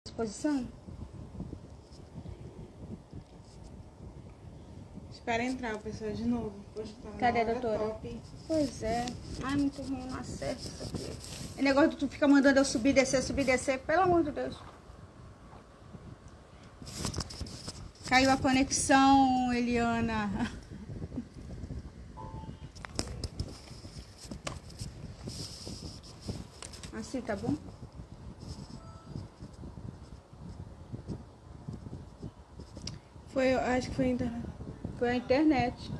Exposição? Espera entrar, pessoal, de novo. Poxa, tá Cadê, na hora doutora? top. Pois é. Ai, muito ruim, não acerta isso aqui. É negócio de tu ficar mandando eu subir e descer, pelo amor de Deus. Caiu a conexão, Eliana. Assim, tá bom? Foi, acho que foi a internet. Foi a internet.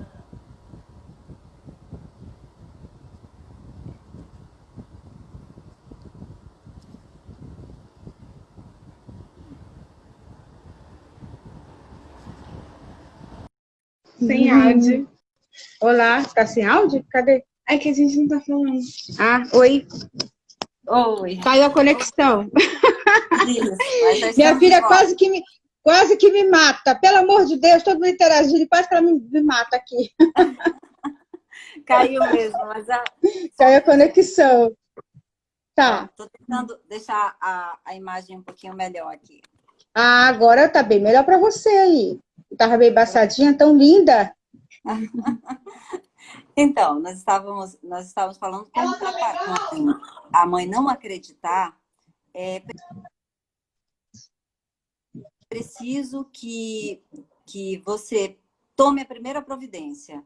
Sem áudio. Olá, tá sem áudio? Cadê? É que a gente não tá falando. Ah, oi. Oi. Caiu a conexão. Isso, mas já Minha estamos de filha volta. quase que me mata. Pelo amor de Deus, todo mundo interagindo, quase que ela me mata aqui. Caiu mesmo, mas Caiu a conexão. Tá. Estou tentando deixar a imagem um pouquinho melhor aqui. Ah, agora tá bem melhor para você aí. Tava bem embaçadinha, tão linda. Então, nós estávamos falando como a mãe não acreditar, é preciso que você tome a primeira providência.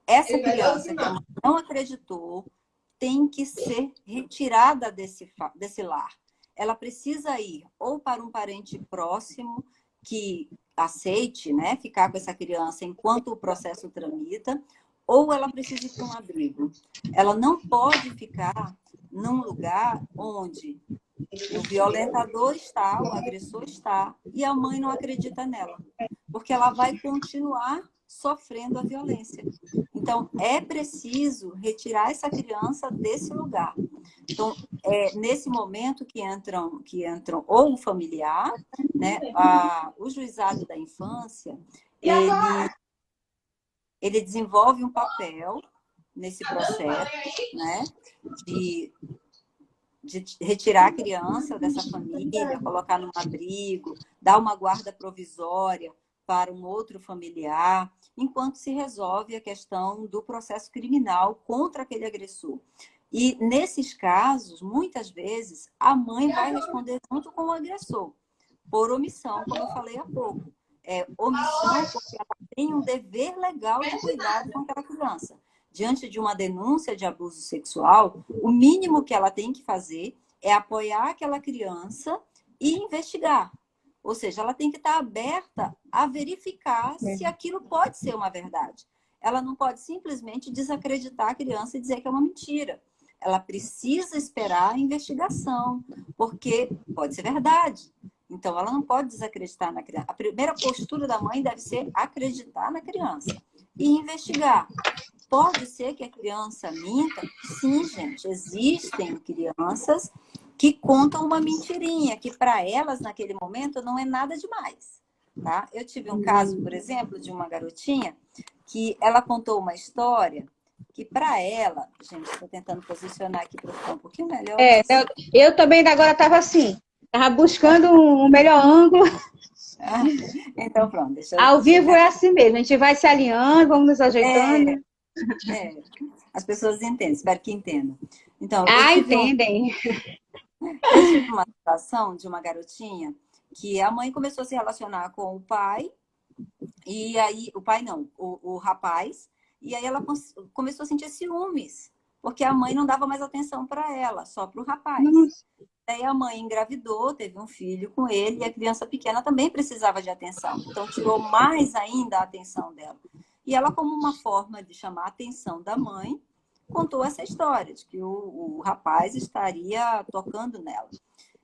Essa criança que a mãe não acreditou tem que ser retirada desse lar. Ela precisa ir ou para um parente próximo que aceite, né, ficar com essa criança enquanto o processo tramita, ou ela precisa ir para um abrigo. Ela não pode ficar num lugar onde o violentador está, o agressor está, e a mãe não acredita nela, porque ela vai continuar sofrendo a violência. Então, é preciso retirar essa criança desse lugar. Então, é nesse momento que entram ou o familiar, né, o juizado da infância, ele desenvolve um papel nesse processo, né, de retirar a criança dessa família, colocar num abrigo, dar uma guarda provisória para um outro familiar, enquanto se resolve a questão do processo criminal contra aquele agressor. E nesses casos, muitas vezes, a mãe vai responder junto com o agressor, por omissão, como eu falei há pouco. Omissão porque ela tem um dever legal de cuidado com aquela criança. Diante de uma denúncia de abuso sexual, o mínimo que ela tem que fazer é apoiar aquela criança e investigar. Ou seja, ela tem que estar aberta a verificar se aquilo pode ser uma verdade. Ela não pode simplesmente desacreditar a criança e dizer que é uma mentira. Ela precisa esperar a investigação, porque pode ser verdade. Então, ela não pode desacreditar na criança. A primeira postura da mãe deve ser acreditar na criança e investigar. Pode ser que a criança minta? Sim, gente. Existem crianças que contam uma mentirinha, que para elas, naquele momento, não é nada demais. Tá? Eu tive um caso, por exemplo, de uma garotinha que ela contou uma história que para ela... Gente, estou tentando posicionar aqui para ficar um pouquinho melhor. Eu também agora estava assim. Estava buscando um melhor ângulo. Então, pronto. Ao vivo é assim mesmo. A gente vai se alinhando, vamos nos ajeitando. As pessoas entendem, espero que entendam. Então, entendem. Eu tive uma situação de uma garotinha que a mãe começou a se relacionar com o pai, e aí, o pai não, o rapaz, e aí ela começou a sentir ciúmes, porque a mãe não dava mais atenção para ela, só para o rapaz. Daí a mãe engravidou, teve um filho com ele, e a criança pequena também precisava de atenção. Então, tirou mais ainda a atenção dela. E ela, como uma forma de chamar a atenção da mãe, contou essa história de que o rapaz estaria tocando nela.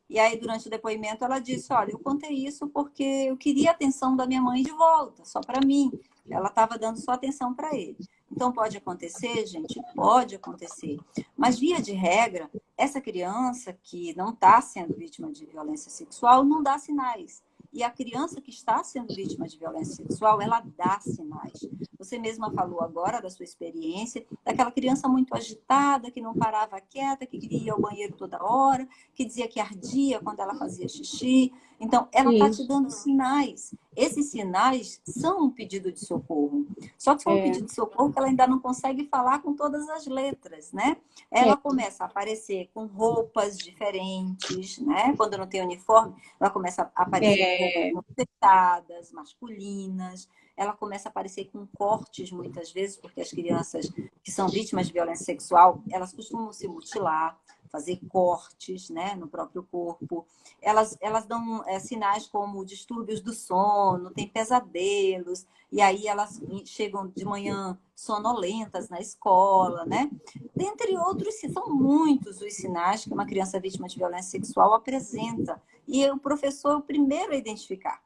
E aí, durante o depoimento, ela disse, olha, eu contei isso porque eu queria a atenção da minha mãe de volta, só para mim. Ela estava dando só atenção para ele. Então, pode acontecer, gente? Pode acontecer. Mas, via de regra, essa criança que não está sendo vítima de violência sexual não dá sinais. E a criança que está sendo vítima de violência sexual, ela dá sinais. Você mesma falou agora da sua experiência, daquela criança muito agitada, que não parava quieta, que queria ir ao banheiro toda hora, que dizia que ardia quando ela fazia xixi. Então, ela está te Isso. dando sinais. Esses sinais são um pedido de socorro. Só que são um pedido de socorro que ela ainda não consegue falar com todas as letras, né? Ela começa a aparecer com roupas diferentes, né? Quando não tem uniforme, ela começa a aparecer com roupas muito fechadas, masculinas. Ela começa a aparecer com cortes muitas vezes, porque as crianças que são vítimas de violência sexual, elas costumam se mutilar, fazer cortes, né, no próprio corpo. Elas dão sinais como distúrbios do sono, tem pesadelos, e aí elas chegam de manhã sonolentas na escola, né? Dentre outros, são muitos os sinais que uma criança vítima de violência sexual apresenta. E o professor é o primeiro a identificar.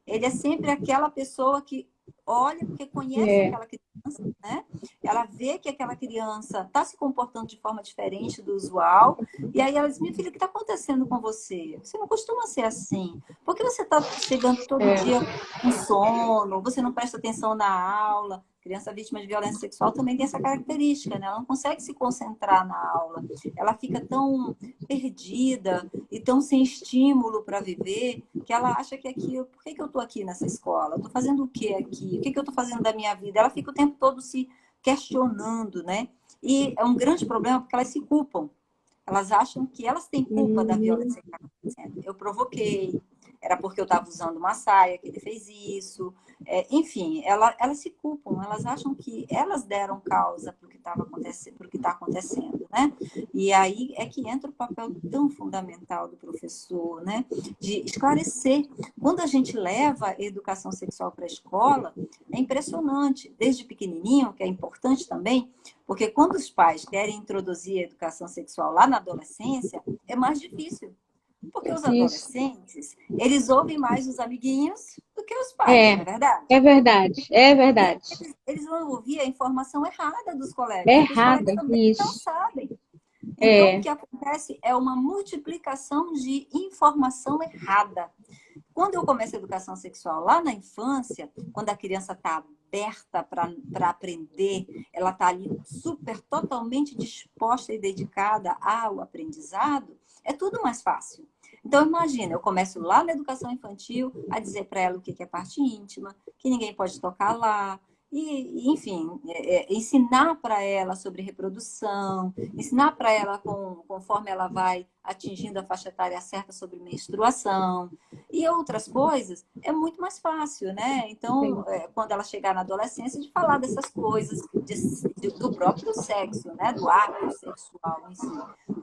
Ele é sempre aquela pessoa que olha, porque conhece aquela criança, né? Ela vê que aquela criança está se comportando de forma diferente do usual, e aí ela diz, minha filha, o que está acontecendo com você? Você não costuma ser assim. Por que você está chegando todo dia com sono? Você não presta atenção na aula? Criança vítima de violência sexual também tem essa característica, né? Ela não consegue se concentrar na aula. Ela fica tão perdida e tão sem estímulo para viver que ela acha que aqui, por que eu estou aqui nessa escola? Estou fazendo o que aqui? O que eu estou fazendo da minha vida? Ela fica o tempo todo se questionando, né? E é um grande problema porque elas se culpam. Elas acham que elas têm culpa da violência que está acontecendo. Eu provoquei, era porque eu estava usando uma saia que ele fez isso. Enfim, elas se culpam, elas acham que elas deram causa para o que estava acontecendo, para o que está acontecendo, né? E aí é que entra o papel tão fundamental do professor, né? De esclarecer. Quando a gente leva a educação sexual para a escola, é impressionante, desde pequenininho, que é importante também, porque quando os pais querem introduzir a educação sexual lá na adolescência, é mais difícil. Porque os adolescentes, eles ouvem mais os amiguinhos do que os pais, não é verdade? É verdade, é verdade. Eles vão ouvir a informação errada dos colegas. Errada, Os colegas também não isso. sabem. Então, o que acontece é uma multiplicação de informação errada. Quando eu começo a educação sexual lá na infância, quando a criança está aberta para aprender, ela está ali super, totalmente disposta e dedicada ao aprendizado, é tudo mais fácil. Então, imagina, eu começo lá na educação infantil a dizer para ela o que é parte íntima, que ninguém pode tocar lá, e enfim, ensinar para ela sobre reprodução, ensinar para ela conforme ela vai atingindo a faixa etária certa sobre menstruação e outras coisas, é muito mais fácil, né? Então, quando ela chegar na adolescência, de falar dessas coisas do próprio sexo, né? Do ato sexual em si.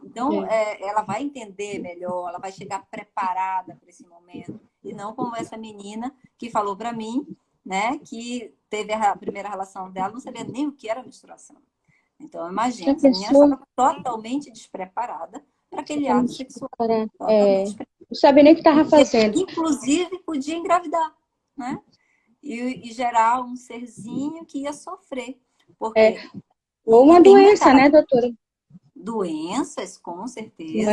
Então, ela vai entender melhor, ela vai chegar preparada para esse momento, e não como essa menina que falou para mim, né, que teve a primeira relação dela, não sabia nem o que era menstruação. Então, imagina, essa menina estava totalmente despreparada para aquele ato sexual. Não sabia nem o que estava fazendo. Inclusive, podia engravidar, né? E gerar um serzinho que ia sofrer. Porque, ou uma doença, né, doutora? Doenças, com certeza.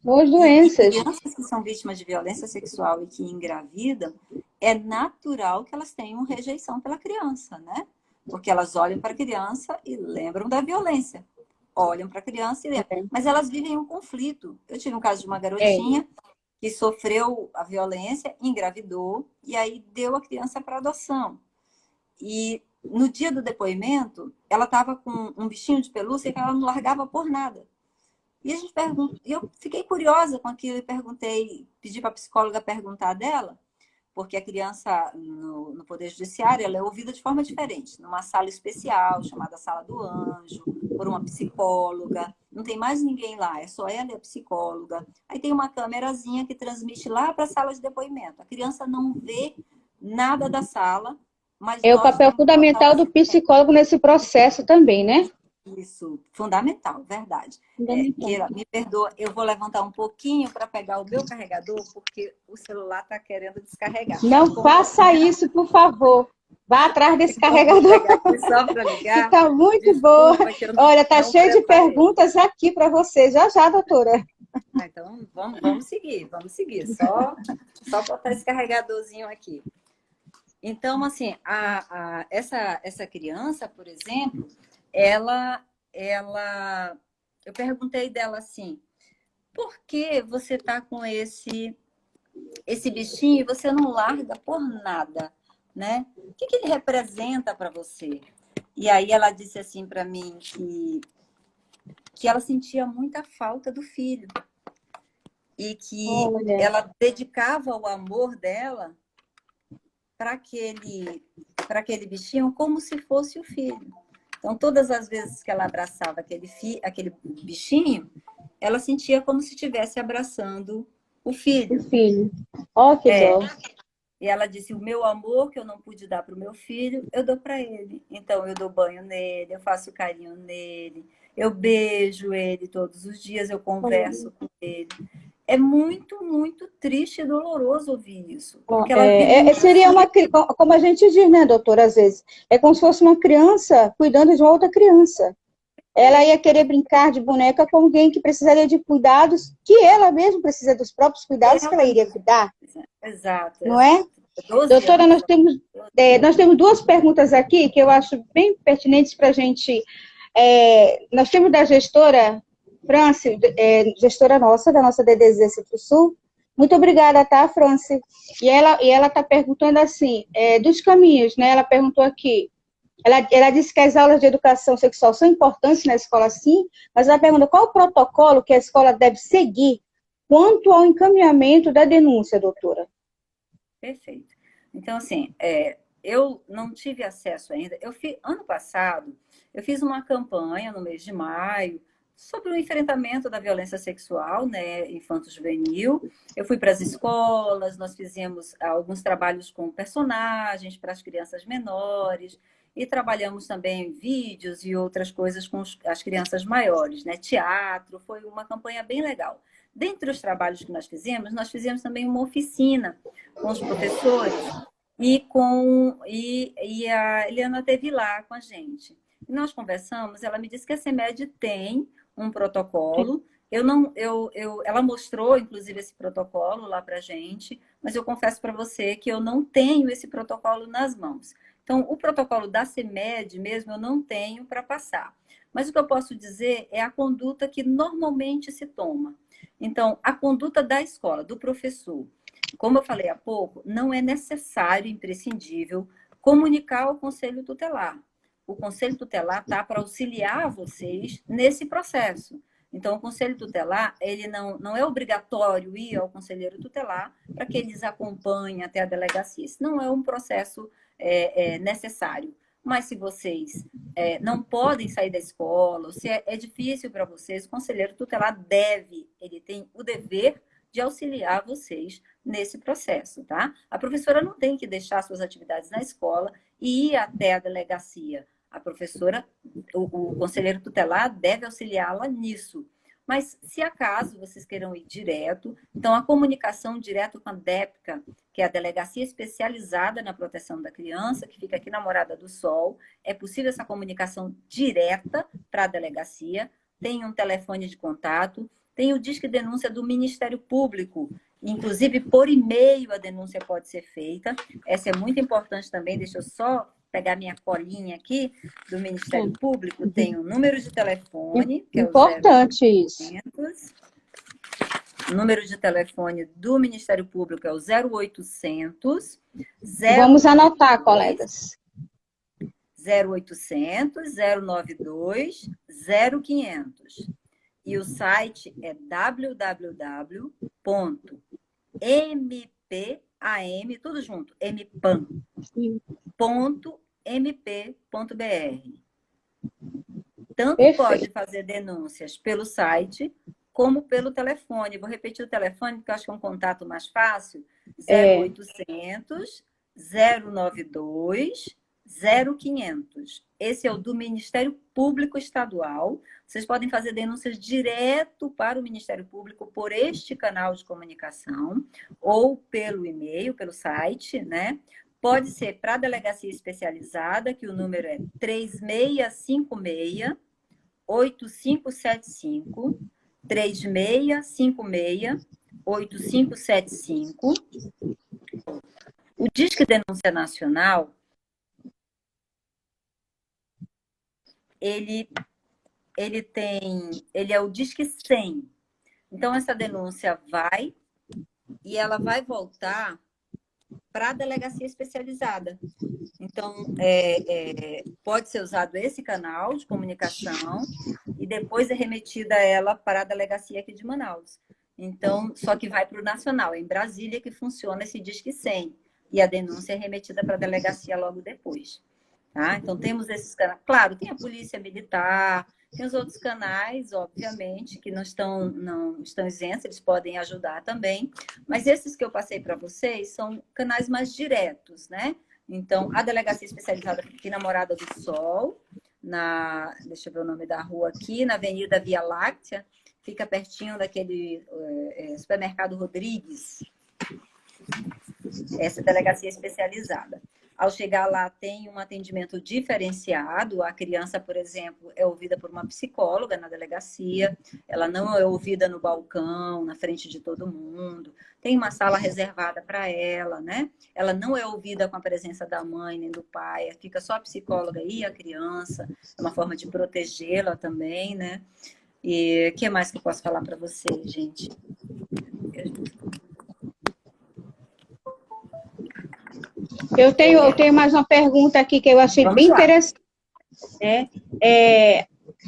Ou as doenças. E crianças que são vítimas de violência sexual e que engravidam, é natural que elas tenham rejeição pela criança, né? Porque elas olham para a criança e lembram da violência. Olham para a criança e lembram. Mas elas vivem um conflito. Eu tive um caso de uma garotinha que sofreu a violência, engravidou, e aí deu a criança para adoção. E no dia do depoimento, ela estava com um bichinho de pelúcia que ela não largava por nada. E a gente eu fiquei curiosa com aquilo e perguntei, pedi para a psicóloga perguntar dela, porque a criança no Poder Judiciário ela é ouvida de forma diferente, numa sala especial, chamada Sala do Anjo, por uma psicóloga. Não tem mais ninguém lá, é só ela e a psicóloga. Aí tem uma câmerazinha que transmite lá para a sala de depoimento. A criança não vê nada da sala, mas é o papel fundamental do psicólogo nesse processo também, né? Isso, fundamental, verdade. Keila, me perdoa, eu vou levantar um pouquinho para pegar o meu carregador, porque o celular está querendo descarregar. Não faça isso, por favor. Vá atrás desse carregador. Só para ligar. Está muito boa. Olha, está cheio de perguntas aqui para você. Já, doutora. Então, vamos seguir. Só botar esse carregadorzinho aqui. Então, assim, essa criança, por exemplo, ela, eu perguntei dela assim, por que você tá com esse bichinho e você não larga por nada, né? O que ele representa para você? E aí ela disse assim para mim que ela sentia muita falta do filho e que Olha, ela dedicava o amor dela para aquele bichinho como se fosse o filho. Então, todas as vezes que ela abraçava aquele bichinho, ela sentia como se estivesse abraçando o o filho. filho. Ó, que É, dó. e ela disse: o meu amor que eu não pude dar para o meu filho, eu dou para ele. Então, eu dou banho nele, eu faço carinho nele, eu beijo ele todos os dias, eu converso com ele. É muito, muito triste e doloroso ouvir isso, Ó, porque ela viu muito seria assim. uma, como a gente diz, né, doutora, às vezes, é como se fosse uma criança cuidando de uma outra criança. Ela ia querer brincar de boneca com alguém que precisaria de cuidados, que ela mesma precisa dos próprios cuidados que ela Ela iria mesma. cuidar, Exato, não é? exato. 12 Doutora, anos. nós temos duas perguntas aqui que eu acho bem pertinentes para a gente. Nós temos da gestora Franci, gestora nossa, da nossa DDZ Centro-Sul. Muito obrigada, tá, Franci? E ela está perguntando assim, dos caminhos, né? Ela perguntou aqui. Ela disse que as aulas de educação sexual são importantes na escola, sim, mas ela pergunta qual o protocolo que a escola deve seguir quanto ao encaminhamento da denúncia, doutora. Perfeito. Então, assim, eu não tive acesso ainda. Ano passado, eu fiz uma campanha no mês de maio sobre o enfrentamento da violência sexual, né, infanto-juvenil. Eu fui para as escolas, nós fizemos alguns trabalhos com personagens para as crianças menores e trabalhamos também vídeos e outras coisas com as crianças maiores, né, teatro. Foi uma campanha bem legal. Dentre os trabalhos que nós fizemos também uma oficina com os professores e a Eliana esteve lá com a gente. E nós conversamos, ela me disse que a CEMED tem um protocolo. Ela mostrou, inclusive, esse protocolo lá para a gente, mas eu confesso para você que eu não tenho esse protocolo nas mãos. Então, o protocolo da CEMED mesmo eu não tenho para passar. Mas o que eu posso dizer é a conduta que normalmente se toma. Então, a conduta da escola, do professor, como eu falei há pouco, não é necessário, imprescindível, comunicar ao Conselho Tutelar. O Conselho Tutelar está para auxiliar vocês nesse processo. Então, o Conselho Tutelar, ele não é obrigatório ir ao Conselheiro Tutelar para que eles acompanhem até a delegacia. Isso não é um processo necessário. Mas se vocês não podem sair da escola, ou se é difícil para vocês, o Conselheiro Tutelar ele tem o dever de auxiliar vocês nesse processo, tá? A professora não tem que deixar suas atividades na escola e ir até a delegacia. A professora, o conselheiro tutelar deve auxiliá-la nisso. Mas, se acaso vocês queiram ir direto, então a comunicação direto com a DEPCA, que é a Delegacia Especializada na Proteção da Criança, que fica aqui na Morada do Sol, é possível essa comunicação direta para a delegacia, tem um telefone de contato, tem o Disque Denúncia do Ministério Público, inclusive por e-mail a denúncia pode ser feita. Essa é muito importante também, deixa eu só pegar minha colinha aqui do Ministério Público, tem o número de telefone, que é o Importante isso. 0800. O número de telefone do Ministério Público é o 0800 Vamos anotar, colegas. 0800 092 0500. E o site é www.mpam, tudo junto, mpam.mp.br. Tanto Perfeito. pode fazer denúncias pelo site, como pelo telefone. Vou repetir o telefone, porque eu acho que é um contato mais fácil. 0800 092 0500. Esse é o do Ministério Público Estadual. Vocês podem fazer denúncias direto para o Ministério Público por este canal de comunicação ou pelo e-mail, pelo site, né? Pode ser para a delegacia especializada, que o número é 3656 8575, 3656 8575. O Disque Denúncia Nacional, ele é o Disque 100. Então, essa denúncia vai e ela vai voltar para a delegacia especializada. Então, pode ser usado esse canal de comunicação e depois é remetida ela para a delegacia aqui de Manaus. Então, só que vai para o nacional. É em Brasília que funciona esse Disque 100. E a denúncia é remetida para a delegacia logo depois. Tá? Então, temos esses canais. Claro, tem a polícia militar, tem os outros canais, obviamente, que não estão isentos, eles podem ajudar também. Mas esses que eu passei para vocês são canais mais diretos, né? Então, a delegacia especializada aqui na Morada do Sol, deixa eu ver o nome da rua aqui, na Avenida Via Láctea, fica pertinho daquele supermercado Rodrigues. Essa delegacia especializada. Ao chegar lá, tem um atendimento diferenciado. A criança, por exemplo, é ouvida por uma psicóloga na delegacia. Ela não é ouvida no balcão, na frente de todo mundo. Tem uma sala reservada para ela, né? Ela não é ouvida com a presença da mãe nem do pai. Fica só a psicóloga e a criança. É uma forma de protegê-la também, né? E o que mais que eu posso falar para vocês, gente? Eu tenho mais uma pergunta aqui que eu achei Vamos bem lá. interessante.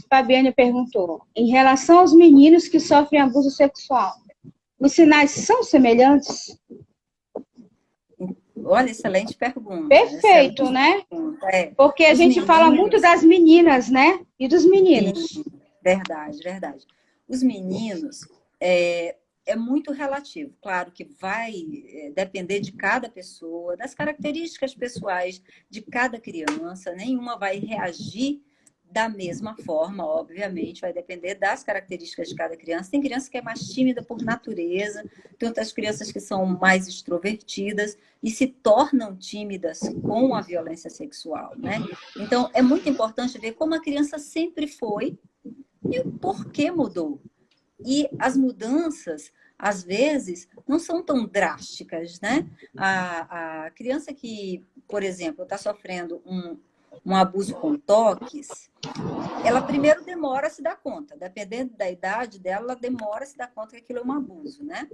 Fabiane perguntou, em relação aos meninos que sofrem abuso sexual, os sinais são semelhantes? Olha, excelente pergunta. Perfeito, Excelente né? pergunta. Porque a Os gente fala meninos- muito das meninas, né? E dos meninos. Sim, verdade, verdade. Os meninos é muito relativo. Claro que vai depender de cada pessoa, das características pessoais de cada criança. Nenhuma vai reagir da mesma forma, obviamente, vai depender das características de cada criança. Tem criança que é mais tímida por natureza, tem outras crianças que são mais extrovertidas e se tornam tímidas com a violência sexual, né? Então, é muito importante ver como a criança sempre foi e o porquê mudou. E as mudanças, às vezes, não são tão drásticas, né? A criança que, por exemplo, está sofrendo um abuso com toques, ela primeiro demora a se dar conta. Dependendo da idade dela, ela demora a se dar conta que aquilo é um abuso, né?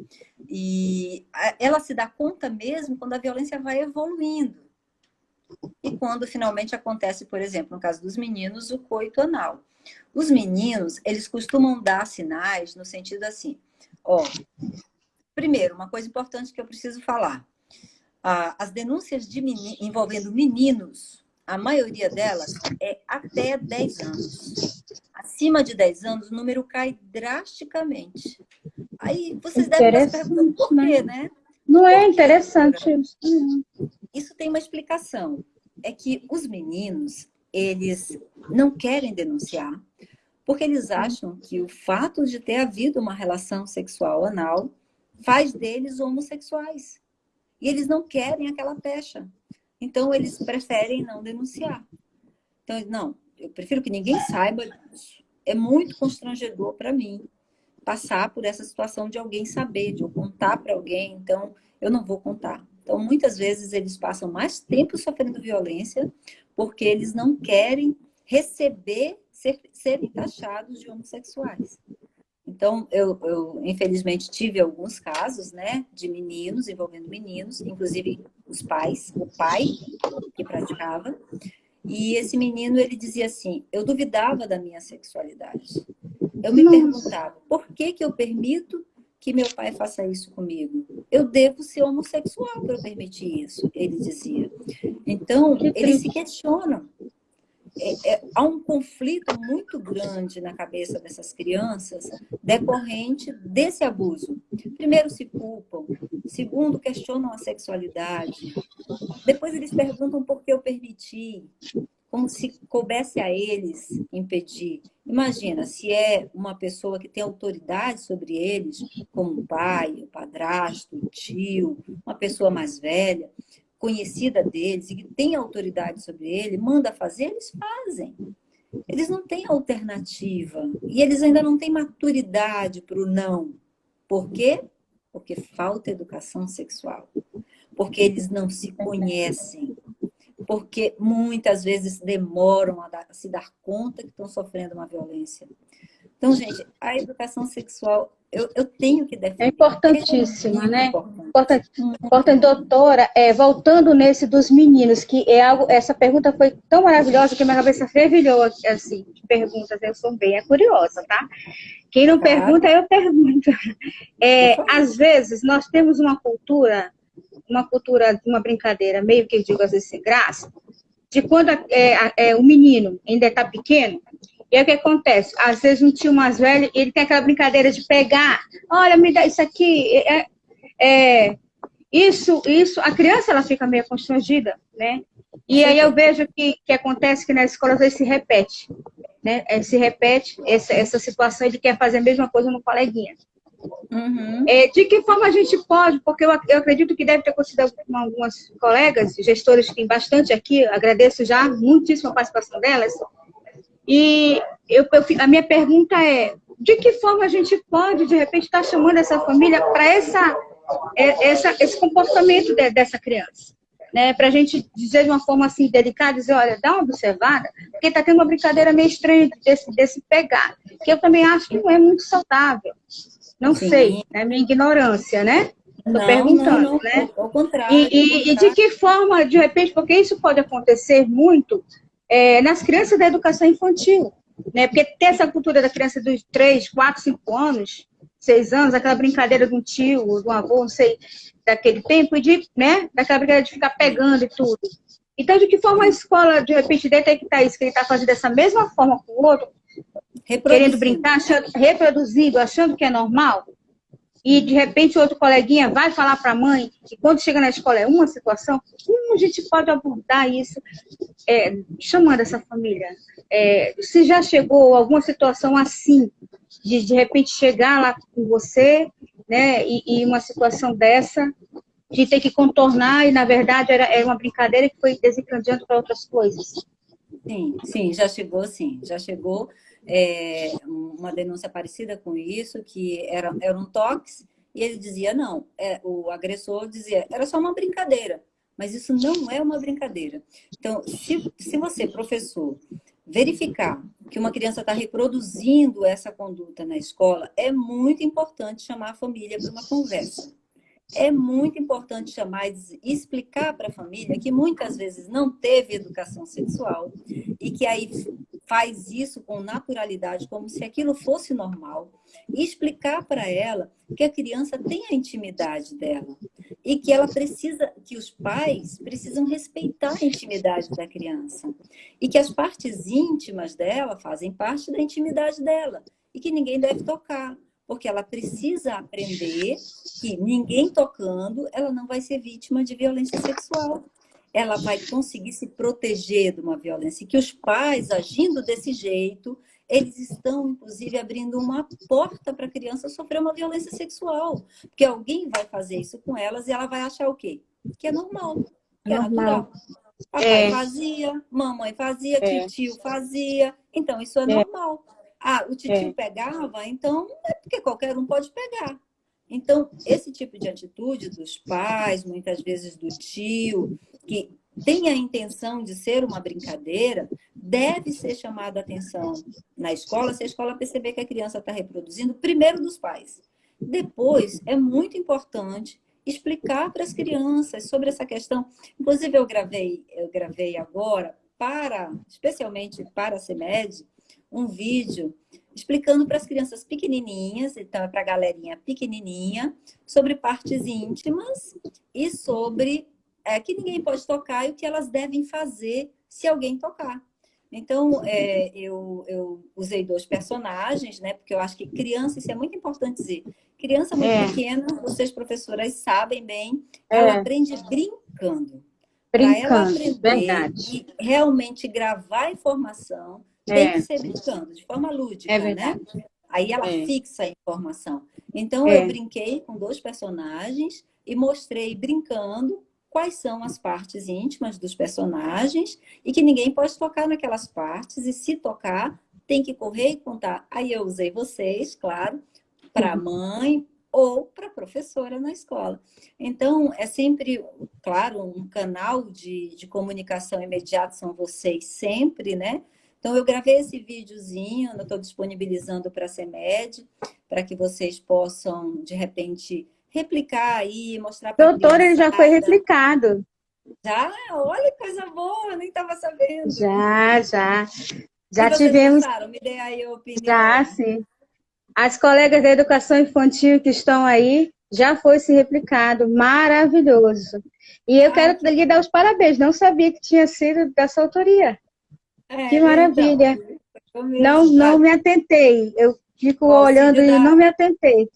E ela se dá conta mesmo quando a violência vai evoluindo. E quando finalmente acontece, por exemplo, no caso dos meninos, o coito anal. Os meninos, eles costumam dar sinais no sentido assim, primeiro, uma coisa importante que eu preciso falar. As denúncias envolvendo meninos, a maioria delas é até 10 anos. Acima de 10 anos, o número cai drasticamente. Aí vocês devem estar se perguntando por quê, né? Não é interessante isso? Isso tem uma explicação. É que os meninos, eles não querem denunciar, porque eles acham que o fato de ter havido uma relação sexual anal faz deles homossexuais. E eles não querem aquela pecha. Então, eles preferem não denunciar. Então, não, eu prefiro que ninguém saiba disso. É muito constrangedor para mim passar por essa situação de alguém saber, de eu contar para alguém, então eu não vou contar. Então, muitas vezes, eles passam mais tempo sofrendo violência porque eles não querem serem taxados de homossexuais. Então, eu infelizmente tive alguns casos, né, de meninos, envolvendo meninos, inclusive o pai que praticava, e esse menino, ele dizia assim, eu duvidava da minha sexualidade. Eu me perguntava, por que eu permito que meu pai faça isso comigo? Eu devo ser homossexual para eu permitir isso, ele dizia. Então, eles se questionam. Há um conflito muito grande na cabeça dessas crianças decorrente desse abuso. Primeiro, se culpam. Segundo, questionam a sexualidade. Depois, eles perguntam por que eu permiti. Como se coubesse a eles impedir. Imagina, se é uma pessoa que tem autoridade sobre eles, como o pai, o padrasto, o tio, uma pessoa mais velha, conhecida deles e que tem autoridade sobre ele, manda fazer, eles fazem. Eles não têm alternativa. E eles ainda não têm maturidade para o não. Por quê? Porque falta educação sexual. porque eles não se conhecem, porque muitas vezes demoram a se dar conta que estão sofrendo uma violência. Então, gente, a educação sexual, eu tenho que defender. É importantíssima, né? Importante. Importante, doutora, voltando nesse dos meninos, que é algo, essa pergunta foi tão maravilhosa que minha cabeça fervilhou, assim, de perguntas, eu sou bem curiosa, tá? Quem não pergunta, eu pergunto. Às vezes, nós temos uma cultura de uma brincadeira, meio que eu digo às vezes sem graça, de quando o menino ainda está pequeno. E aí o que acontece? Às vezes um tio mais velho, ele tem aquela brincadeira de pegar, olha, me dá isso aqui, isso, a criança ela fica meio constrangida, né? E aí eu vejo que acontece que nas escolas aí se repete, né? Se repete essa situação, ele quer fazer a mesma coisa no coleguinha. Uhum. De que forma a gente pode, porque eu acredito que deve ter acontecido com algumas colegas, gestores que tem bastante aqui, agradeço já muitíssimo a participação delas. E a minha pergunta é, de que forma a gente pode, de repente, estar chamando essa família para esse comportamento dessa criança? Né? Para a gente dizer de uma forma assim delicada, dizer, olha, dá uma observada, porque está tendo uma brincadeira meio estranha desse pegar, que eu também acho que não é muito saudável. Não sei, é minha ignorância, né? Estou perguntando, né? Ao contrário. E de que forma, de repente, porque isso pode acontecer muito nas crianças da educação infantil, né? Porque tem essa cultura da criança dos 3, 4, 5 anos, 6 anos, aquela brincadeira de um tio, de um avô, não sei, daquele tempo, e daquela brincadeira de ficar pegando e tudo. Então, de que forma a escola, de repente, detectar isso, que ele está fazendo dessa mesma forma com o outro, querendo brincar, reproduzindo, achando que é normal, e de repente o outro coleguinha vai falar para a mãe, e quando chega na escola é uma situação, como a gente pode abordar isso, chamando essa família? Se já chegou alguma situação assim, de repente chegar lá com você, né, e uma situação dessa, de ter que contornar, e na verdade era uma brincadeira que foi desencadeando para outras coisas. Sim, já chegou, sim. Já chegou uma denúncia parecida com isso, que era um toque, e ele dizia, não, o agressor dizia, era só uma brincadeira, mas isso não é uma brincadeira. Então, se você, professor, verificar que uma criança está reproduzindo essa conduta na escola, é muito importante chamar a família para uma conversa. É muito importante chamar e explicar para a família que muitas vezes não teve educação sexual e que aí faz isso com naturalidade, como se aquilo fosse normal. E explicar para ela que a criança tem a intimidade dela e que ela precisa, que os pais precisam respeitar a intimidade da criança e que as partes íntimas dela fazem parte da intimidade dela e que ninguém deve tocar. Porque ela precisa aprender que ninguém tocando, ela não vai ser vítima de violência sexual. Ela vai conseguir se proteger de uma violência. E que os pais, agindo desse jeito, eles estão, inclusive, abrindo uma porta para a criança sofrer uma violência sexual. Porque alguém vai fazer isso com elas e ela vai achar o quê? Que é normal, que é natural. Papai fazia, mamãe fazia, tio fazia. Então, isso é normal. O titio pegava, então é porque qualquer um pode pegar. Então, esse tipo de atitude dos pais, muitas vezes do tio, que tem a intenção de ser uma brincadeira, deve ser chamada a atenção na escola, se a escola perceber que a criança está reproduzindo, primeiro dos pais. Depois, é muito importante explicar para as crianças sobre essa questão. Inclusive, eu gravei agora, especialmente para a CEMED, um vídeo explicando para as crianças pequenininhas, então é para a galerinha pequenininha, sobre partes íntimas e sobre que ninguém pode tocar e o que elas devem fazer se alguém tocar. Então, eu usei 2 personagens, né? Porque eu acho que criança, isso é muito importante dizer. Criança muito pequena, vocês professoras sabem bem, ela aprende brincando. Para ela aprender verdade. e realmente gravar a informação, tem que ser brincando, de forma lúdica, né? Aí ela fixa a informação. Então, eu brinquei com 2 personagens e mostrei brincando quais são as partes íntimas dos personagens e que ninguém pode tocar naquelas partes e se tocar, tem que correr e contar. Aí eu usei vocês, claro, para a mãe, ou para a professora na escola. Então, é sempre, claro, um canal de comunicação imediato são vocês sempre, né? Então, eu gravei esse videozinho, eu estou disponibilizando para a CEMED, para que vocês possam, de repente, replicar aí, mostrar para a Doutora, ele já foi criançada. replicado. Já? Olha, que coisa boa, eu nem estava sabendo. Já. E Já vocês tivemos, gostaram? Me dê aí a já, opinião. sim. As colegas da educação infantil que estão aí, já foi se replicado. Maravilhoso. E eu Ah, quero lhe dar os parabéns. Não sabia que tinha sido da sua autoria. Que então, maravilha. foi Não, mesmo. não me atentei. Eu fico Com olhando auxílio e não me atentei.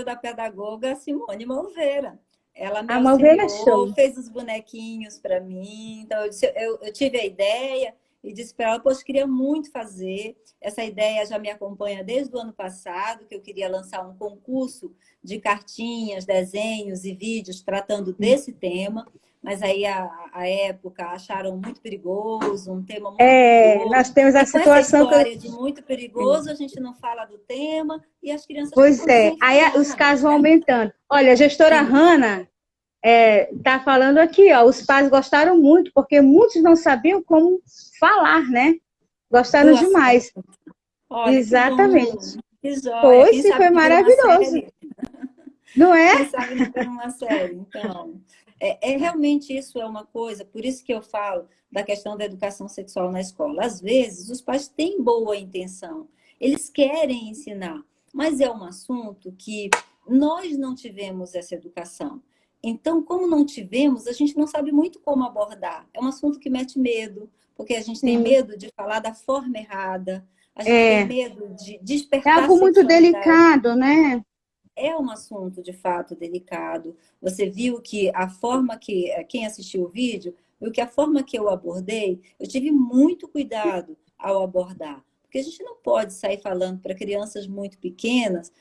da pedagoga Simone Malveira. Ela me A Malveira é auxiliou, show. fez os bonequinhos para mim. Então, eu tive a ideia e disse para ela, poxa, queria muito fazer. Essa ideia já me acompanha desde o ano passado, que eu queria lançar um concurso de cartinhas, desenhos e vídeos tratando desse tema. Mas aí, a época, acharam muito perigoso, um tema muito perigoso. Nós temos a E com essa situação que eu... história de muito perigoso, a gente não fala do tema e as crianças Pois ficam é, aí os desinformadas, casos vão né? aumentando. Olha, a gestora Isso. Hanna está falando aqui, ó, os pais gostaram muito, porque muitos não sabiam como falar, né? Gostaram Do assunto. demais. Olha, que bom, Exatamente. que joia. Foi, Quem sim, sabe foi não vira uma maravilhoso. série? Não é? Quem sabe não vira uma série? Então, realmente isso é uma coisa, por isso que eu falo da questão da educação sexual na escola. Às vezes, os pais têm boa intenção, eles querem ensinar, mas é um assunto que nós não tivemos essa educação. Então, como não tivemos, a gente não sabe muito como abordar. É um assunto que mete medo, porque a gente tem Sim. medo de falar da forma errada, a gente tem É, medo de é despertar a algo muito sexualidade. delicado, né? É um assunto de fato delicado. Você viu que a forma que quem assistiu o vídeo, viu que a forma que eu abordei, eu tive muito cuidado ao abordar, porque a gente não pode sair falando para crianças muito pequenas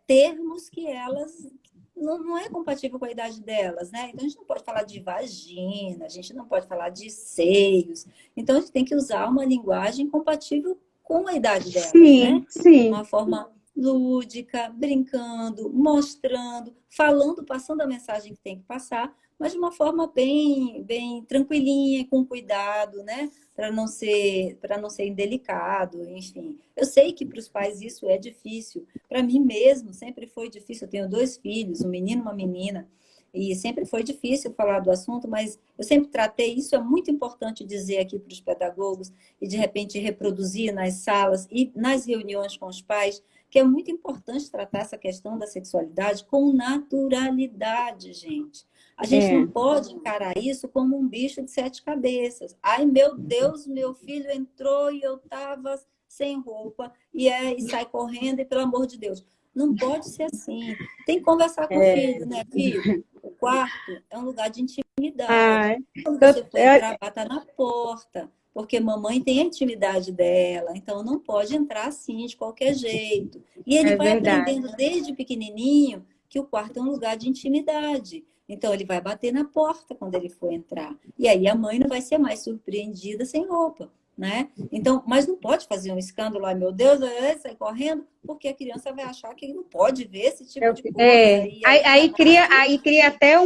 termos que elas não é compatível com a idade delas, né? Então a gente não pode falar de vagina, a gente não pode falar de seios. Então a gente tem que usar uma linguagem compatível com a idade delas, né? Sim. Uma forma lúdica, brincando, mostrando, falando, passando a mensagem que tem que passar, mas de uma forma bem tranquilinha, com cuidado, né? Para não ser indelicado, enfim. Eu sei que para os pais isso é difícil. Para mim mesmo sempre foi difícil. Eu tenho 2 filhos, um menino e uma menina, e sempre foi difícil falar do assunto, mas eu sempre tratei, isso é muito importante dizer aqui para os pedagogos, e de repente reproduzir nas salas e nas reuniões com os pais, que é muito importante tratar essa questão da sexualidade com naturalidade, gente. A gente não pode encarar isso como um bicho de 7 cabeças. Ai, meu Deus, meu filho entrou e eu estava sem roupa e sai correndo e pelo amor de Deus. Não pode ser assim. Tem que conversar com o filho, né, filho? O quarto é um lugar de intimidade. Quando você for entrar, bata na porta, porque mamãe tem a intimidade dela, então não pode entrar assim de qualquer jeito. E ele vai aprendendo desde pequenininho que o quarto é um lugar de intimidade. Então ele vai bater na porta quando ele for entrar. E aí a mãe não vai ser mais surpreendida sem roupa, né? Então, mas não pode fazer um escândalo, ai meu Deus, sai correndo, porque a criança vai achar que não pode ver esse tipo de coisa. E Aí cria até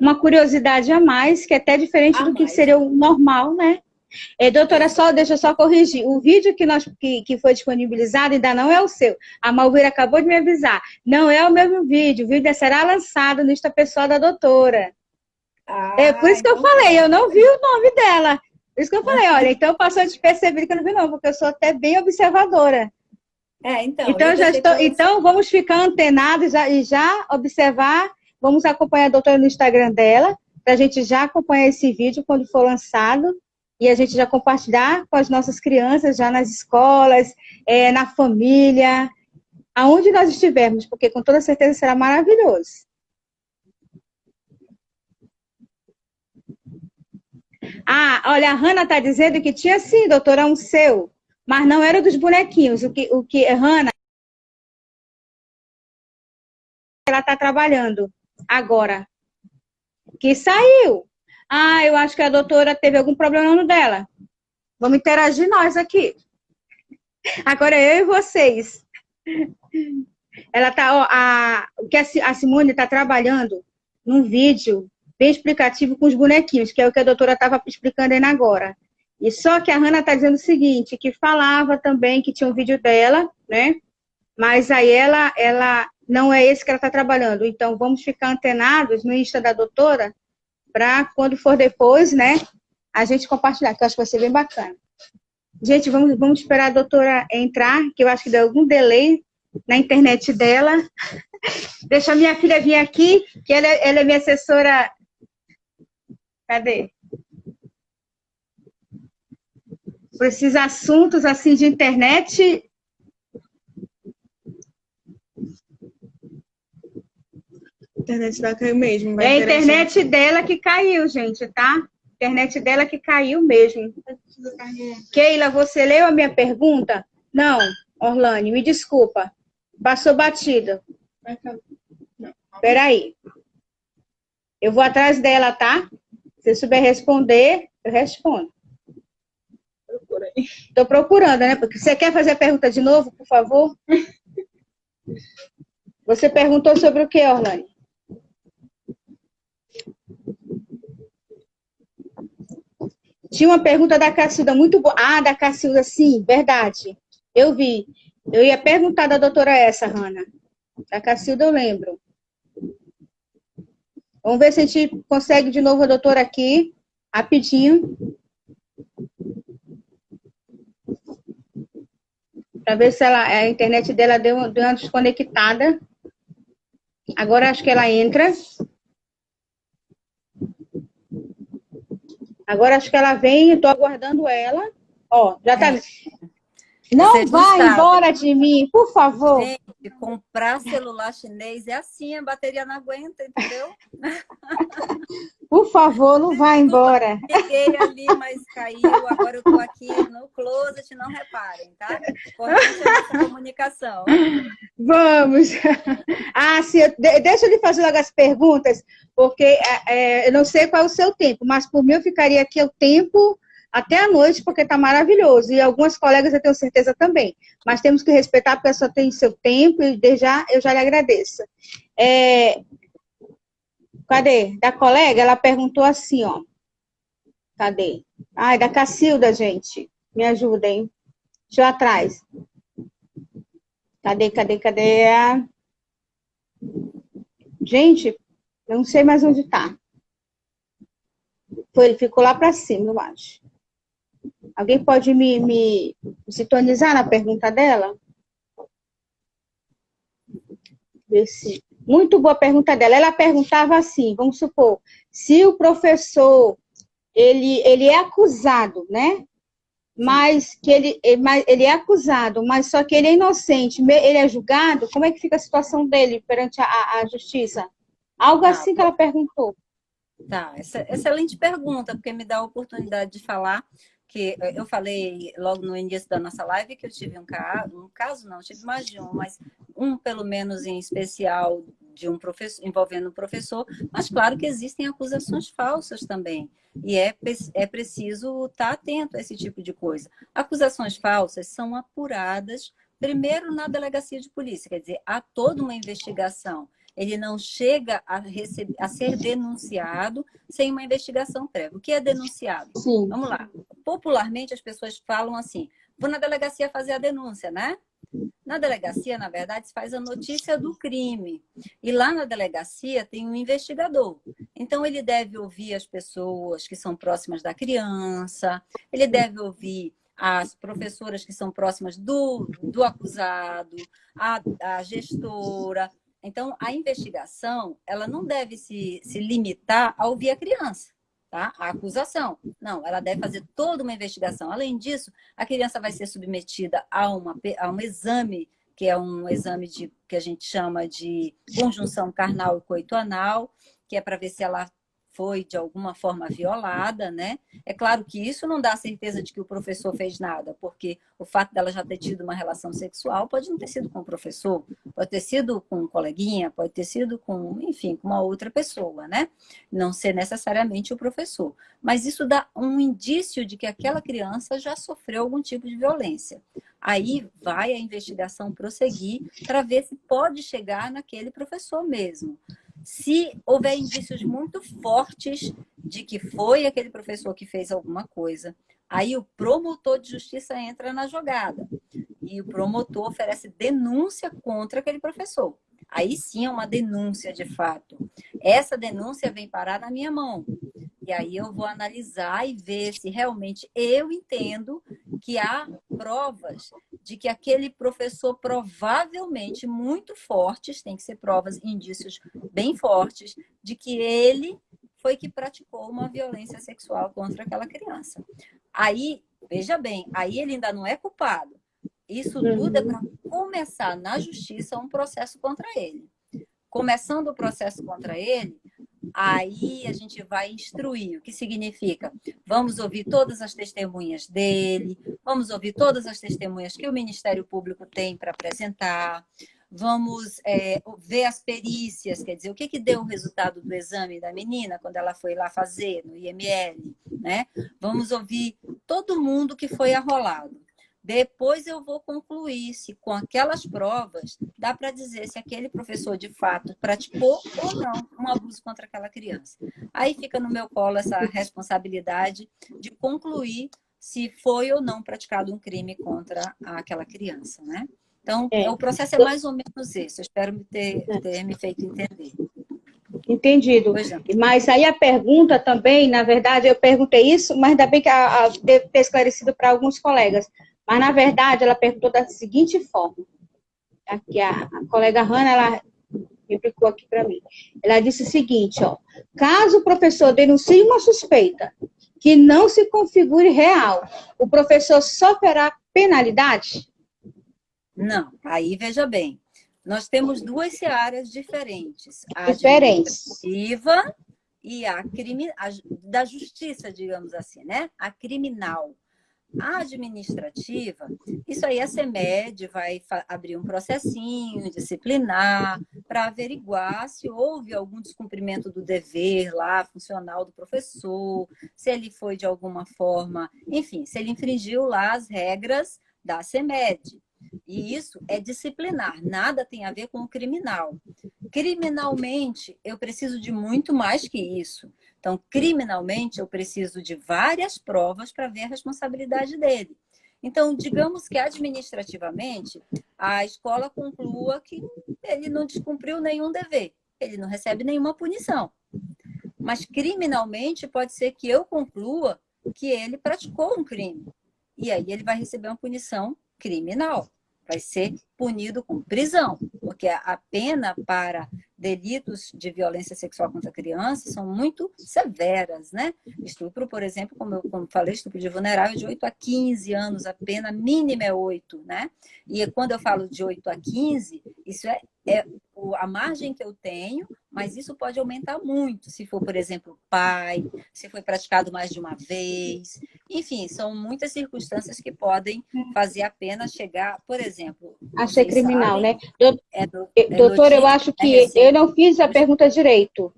uma curiosidade a mais, que é até diferente do que seria o normal, né? Doutora, deixa eu só corrigir. O vídeo que foi disponibilizado ainda não é o seu. A Malveira acabou de me avisar. Não é o mesmo vídeo. O vídeo será lançado no Insta pessoal da doutora. Por isso que eu falei, eu não vi o nome dela. Por isso que eu falei, olha, então passou despercebido que eu não vi não, porque eu sou até bem observadora. Então vamos ficar antenados e já observar, vamos acompanhar a doutora no Instagram dela, para a gente já acompanhar esse vídeo quando for lançado, e a gente já compartilhar com as nossas crianças, já nas escolas, na família, aonde nós estivermos, porque com toda certeza será maravilhoso. Olha, a Hanna está dizendo que tinha sim, doutora, um seu, mas não era dos bonequinhos. O que Hanna, ela está trabalhando agora, que saiu. Eu acho que a doutora teve algum problema no dela. Vamos interagir nós aqui. Agora eu e vocês. Ela tá, ó, o que a Simone está trabalhando num vídeo bem explicativo com os bonequinhos, que é o que a doutora estava explicando ainda agora. E só que a Hannah está dizendo o seguinte, que falava também que tinha um vídeo dela, né? Mas aí ela não é esse que ela está trabalhando. Então, vamos ficar antenados no Insta da doutora para quando for depois, né, a gente compartilhar, que eu acho que vai ser bem bacana. Gente, vamos esperar a doutora entrar, que eu acho que deu algum delay na internet dela. Deixa a minha filha vir aqui, que ela é minha assessora. Cadê? Por esses assuntos assim de internet. A internet vai cair mesmo. Vai É a interagir. internet dela que caiu, gente, tá? Internet dela que caiu mesmo. Keila, você leu a minha pergunta? Não, Orlane, me desculpa. Passou batida. Peraí. Eu vou atrás dela, tá? Se souber responder, eu respondo. Estou procurando, né? Porque você quer fazer a pergunta de novo, por favor? Você perguntou sobre o que, Orlane? Tinha uma pergunta da Cacilda muito boa. Ah, da Cacilda, sim, verdade. Eu vi. Eu ia perguntar da doutora essa, Hannah. Da Cacilda eu lembro. Vamos ver se a gente consegue de novo a doutora aqui, rapidinho. Para ver se a internet dela deu uma desconectada. Agora acho que ela entra. Agora acho que ela vem, estou aguardando ela. Ó, já tá. Não vá embora de mim, por favor. Gente, comprar celular chinês é assim, a bateria não aguenta, entendeu? Por favor, não vá embora. Peguei ali, mas caiu. Agora eu estou aqui no closet, não reparem, tá? Importante a nossa comunicação. Vamos. Ah, sim, deixa eu lhe fazer logo as perguntas, porque eu não sei qual é o seu tempo, mas por mim eu ficaria aqui o tempo até a noite, porque está maravilhoso. E algumas colegas eu tenho certeza também. Mas temos que respeitar, porque a pessoa tem seu tempo, e desde já eu já lhe agradeço. Cadê? Da colega, ela perguntou assim, ó. Cadê? Ai, da Cacilda, gente. Me ajudem. Deixa eu atrás. Cadê? Gente, eu não sei mais onde tá. Ele ficou lá para cima, eu acho. Alguém pode me sintonizar na pergunta dela? Ver se... Muito boa a pergunta dela. Ela perguntava assim, vamos supor, se o professor, ele é acusado, né? Mas que ele é acusado, mas só que ele é inocente, ele é julgado, como é que fica a situação dele perante a justiça? Algo assim que ela perguntou. Tá, excelente pergunta, porque me dá a oportunidade de falar que eu falei logo no início da nossa live que eu tive um caso não, tive mais de um, mas um pelo menos em especial de um professor, envolvendo um professor, mas claro que existem acusações falsas também, e é preciso estar atento a esse tipo de coisa. Acusações falsas são apuradas primeiro na delegacia de polícia, quer dizer, há toda uma investigação. Ele não chega a ser denunciado sem uma investigação prévia. O que é denunciado? Sim. Vamos lá. Popularmente, as pessoas falam assim, vou na delegacia fazer a denúncia, né? Na delegacia, na verdade, se faz a notícia do crime. E lá na delegacia tem um investigador. Então, ele deve ouvir as pessoas que são próximas da criança, ele deve ouvir as professoras que são próximas do acusado, a gestora. Então, a investigação, ela não deve se limitar a ouvir a criança, tá? A acusação. Não, ela deve fazer toda uma investigação. Além disso, a criança vai ser submetida a um exame, que é um exame que a gente chama de conjunção carnal e coito anal, que é para ver se ela foi de alguma forma violada, né? É claro que isso não dá certeza de que o professor fez nada, porque o fato dela já ter tido uma relação sexual pode não ter sido com o professor, pode ter sido com um coleguinha, pode ter sido com, enfim, com uma outra pessoa, né? Não ser necessariamente o professor. Mas isso dá um indício de que aquela criança já sofreu algum tipo de violência. Aí vai a investigação prosseguir para ver se pode chegar naquele professor mesmo. Se houver indícios muito fortes de que foi aquele professor que fez alguma coisa, aí o promotor de justiça entra na jogada. E o promotor oferece denúncia contra aquele professor. Aí sim é uma denúncia de fato. Essa denúncia vem parar na minha mão. E aí eu vou analisar e ver se realmente eu entendo que há provas de que aquele professor provavelmente muito fortes, tem que ser provas, indícios bem fortes, de que ele foi que praticou uma violência sexual contra aquela criança. Aí, veja bem, aí ele ainda não é culpado. Isso tudo é para começar na justiça um processo contra ele. Começando o processo contra ele, aí a gente vai instruir, o que significa? Vamos ouvir todas as testemunhas dele, vamos ouvir todas as testemunhas que o Ministério Público tem para apresentar, vamos ver as perícias, quer dizer, o que deu o resultado do exame da menina quando ela foi lá fazer no IML, né? Vamos ouvir todo mundo que foi arrolado. Depois eu vou concluir se com aquelas provas dá para dizer se aquele professor de fato praticou ou não um abuso contra aquela criança. Aí fica no meu colo essa responsabilidade de concluir se foi ou não praticado um crime contra aquela criança, né? Então, o processo é mais ou menos esse. Eu espero ter me feito entender. Entendido. Mas aí a pergunta também, na verdade, eu perguntei isso, mas ainda bem que deve ter esclarecido para alguns colegas. Mas, na verdade, ela perguntou da seguinte forma. Aqui, a colega Hanna, ela replicou aqui para mim. Ela disse o seguinte, ó. Caso o professor denuncie uma suspeita que não se configure real, o professor sofrerá penalidade? Não. Aí, veja bem. Nós temos duas searas diferentes. A administrativa e a da justiça, digamos assim, né? A criminal. A administrativa, isso aí a CEMED vai abrir um processinho disciplinar para averiguar se houve algum descumprimento do dever lá, funcional do professor, se ele foi de alguma forma, enfim, se ele infringiu lá as regras da CEMED. E isso é disciplinar, nada tem a ver com o criminal. Criminalmente, eu preciso de muito mais que isso. Então, criminalmente, eu preciso de várias provas para ver a responsabilidade dele. Então, digamos que administrativamente, a escola conclua que ele não descumpriu nenhum dever, ele não recebe nenhuma punição. Mas, criminalmente, pode ser que eu conclua que ele praticou um crime. E aí ele vai receber uma punição criminal. Vai ser punido com prisão, porque a pena para delitos de violência sexual contra crianças são muito severas, né? Estupro, por exemplo, como falei, estupro de vulnerável de 8 a 15 anos, a pena mínima é 8, né? E quando eu falo de 8 a 15, isso é a margem que eu tenho, mas isso pode aumentar muito, se for, por exemplo, pai, se foi praticado mais de uma vez. Enfim, são muitas circunstâncias que podem fazer a pena chegar, por exemplo... A ser criminal, sabem, né? Doutor, eu acho que eu não fiz a pergunta direito.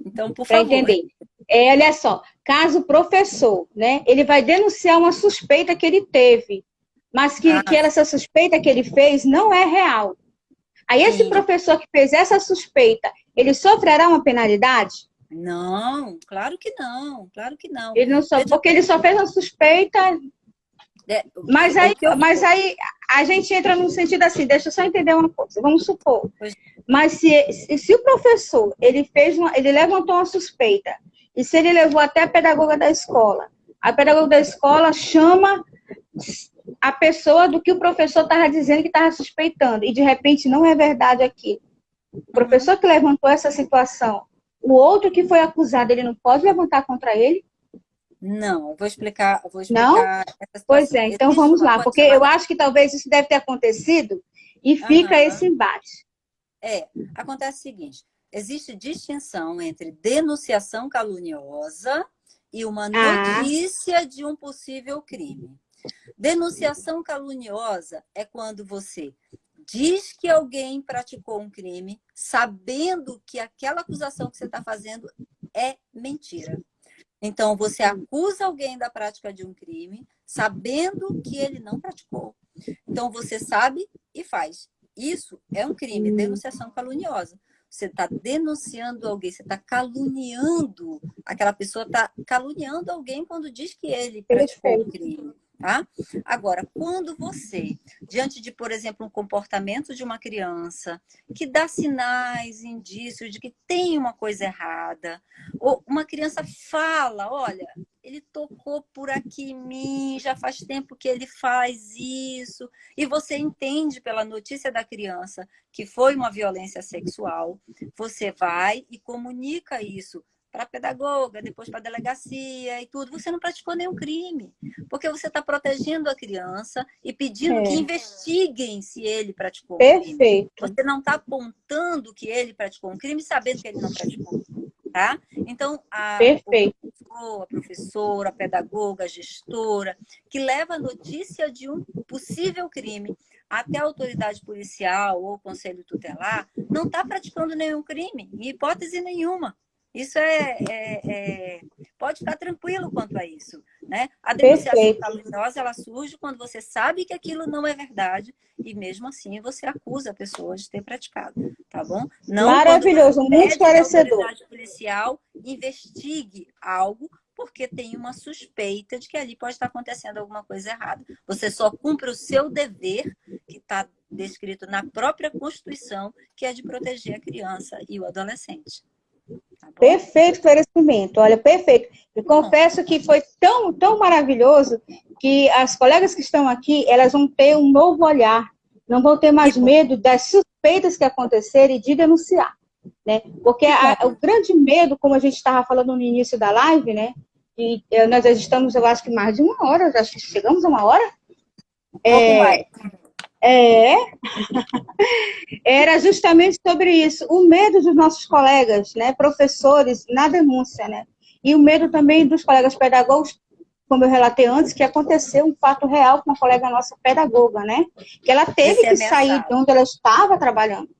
Então, por favor. Para entender. Olha só, caso o professor, né, ele vai denunciar uma suspeita que ele teve, mas que essa suspeita que ele fez não é real. Aí esse professor que fez essa suspeita, ele sofrerá uma penalidade? Não, claro que não, claro que não. Ele não só, porque ele só fez uma suspeita. Mas aí a gente entra num sentido assim, deixa eu só entender uma coisa, vamos supor. Mas se o professor, ele levantou uma suspeita, e se ele levou até a pedagoga da escola chama a pessoa do que o professor estava dizendo que estava suspeitando, e de repente não é verdade aquilo. O professor que levantou essa situação, o outro que foi acusado, ele não pode levantar contra ele? Não, eu vou explicar não? Essa pois é, então vamos lá, porque eu acho que talvez isso deve ter acontecido e fica esse embate. Acontece o seguinte, existe distinção entre denunciação caluniosa e uma Ah. notícia de um possível crime. Denunciação caluniosa é quando você diz que alguém praticou um crime, sabendo que aquela acusação que você está fazendo é mentira. Então, você acusa alguém da prática de um crime, sabendo que ele não praticou. Então, você sabe e faz. Isso é um crime, denunciação caluniosa. Você está denunciando alguém, você está caluniando, aquela pessoa está caluniando alguém quando diz que ele praticou um crime. Tá? Agora, quando você, diante de, por exemplo, um comportamento de uma criança que dá sinais, indícios de que tem uma coisa errada, ou uma criança fala, olha, ele tocou por aqui em mim, já faz tempo que ele faz isso, e você entende pela notícia da criança que foi uma violência sexual, você vai e comunica isso para a pedagoga, depois para a delegacia e tudo. Você não praticou nenhum crime, porque você está protegendo a criança e pedindo que investiguem se ele praticou um crime. Perfeito. Você não está apontando que ele praticou um crime sabendo que ele não praticou. Tá? Então, a professora, a pedagoga, a gestora, que leva a notícia de um possível crime até a autoridade policial ou conselho tutelar, não está praticando nenhum crime, em hipótese nenhuma. Isso pode ficar tranquilo quanto a isso, né? A denunciação caluniosa, ela surge quando você sabe que aquilo não é verdade e mesmo assim você acusa a pessoa de ter praticado, tá bom? Não maravilhoso, muito esclarecedor. Que a autoridade policial investigue algo porque tem uma suspeita de que ali pode estar acontecendo alguma coisa errada. Você só cumpre o seu dever, que está descrito na própria Constituição, que é de proteger a criança e o adolescente. Tá, perfeito esclarecimento, olha, perfeito. E confesso que foi tão, tão maravilhoso que as colegas que estão aqui, elas vão ter um novo olhar, não vão ter mais medo das suspeitas que acontecerem e de denunciar, né? Porque o grande medo, como a gente estava falando no início da live, né? E nós já estamos, eu acho que mais de uma hora, acho que chegamos a uma hora. Era justamente sobre isso, o medo dos nossos colegas, né, professores, na denúncia, né, e o medo também dos colegas pedagogos, como eu relatei antes, que aconteceu um fato real com uma colega nossa pedagoga, né, que ela teve que sair de onde ela estava trabalhando,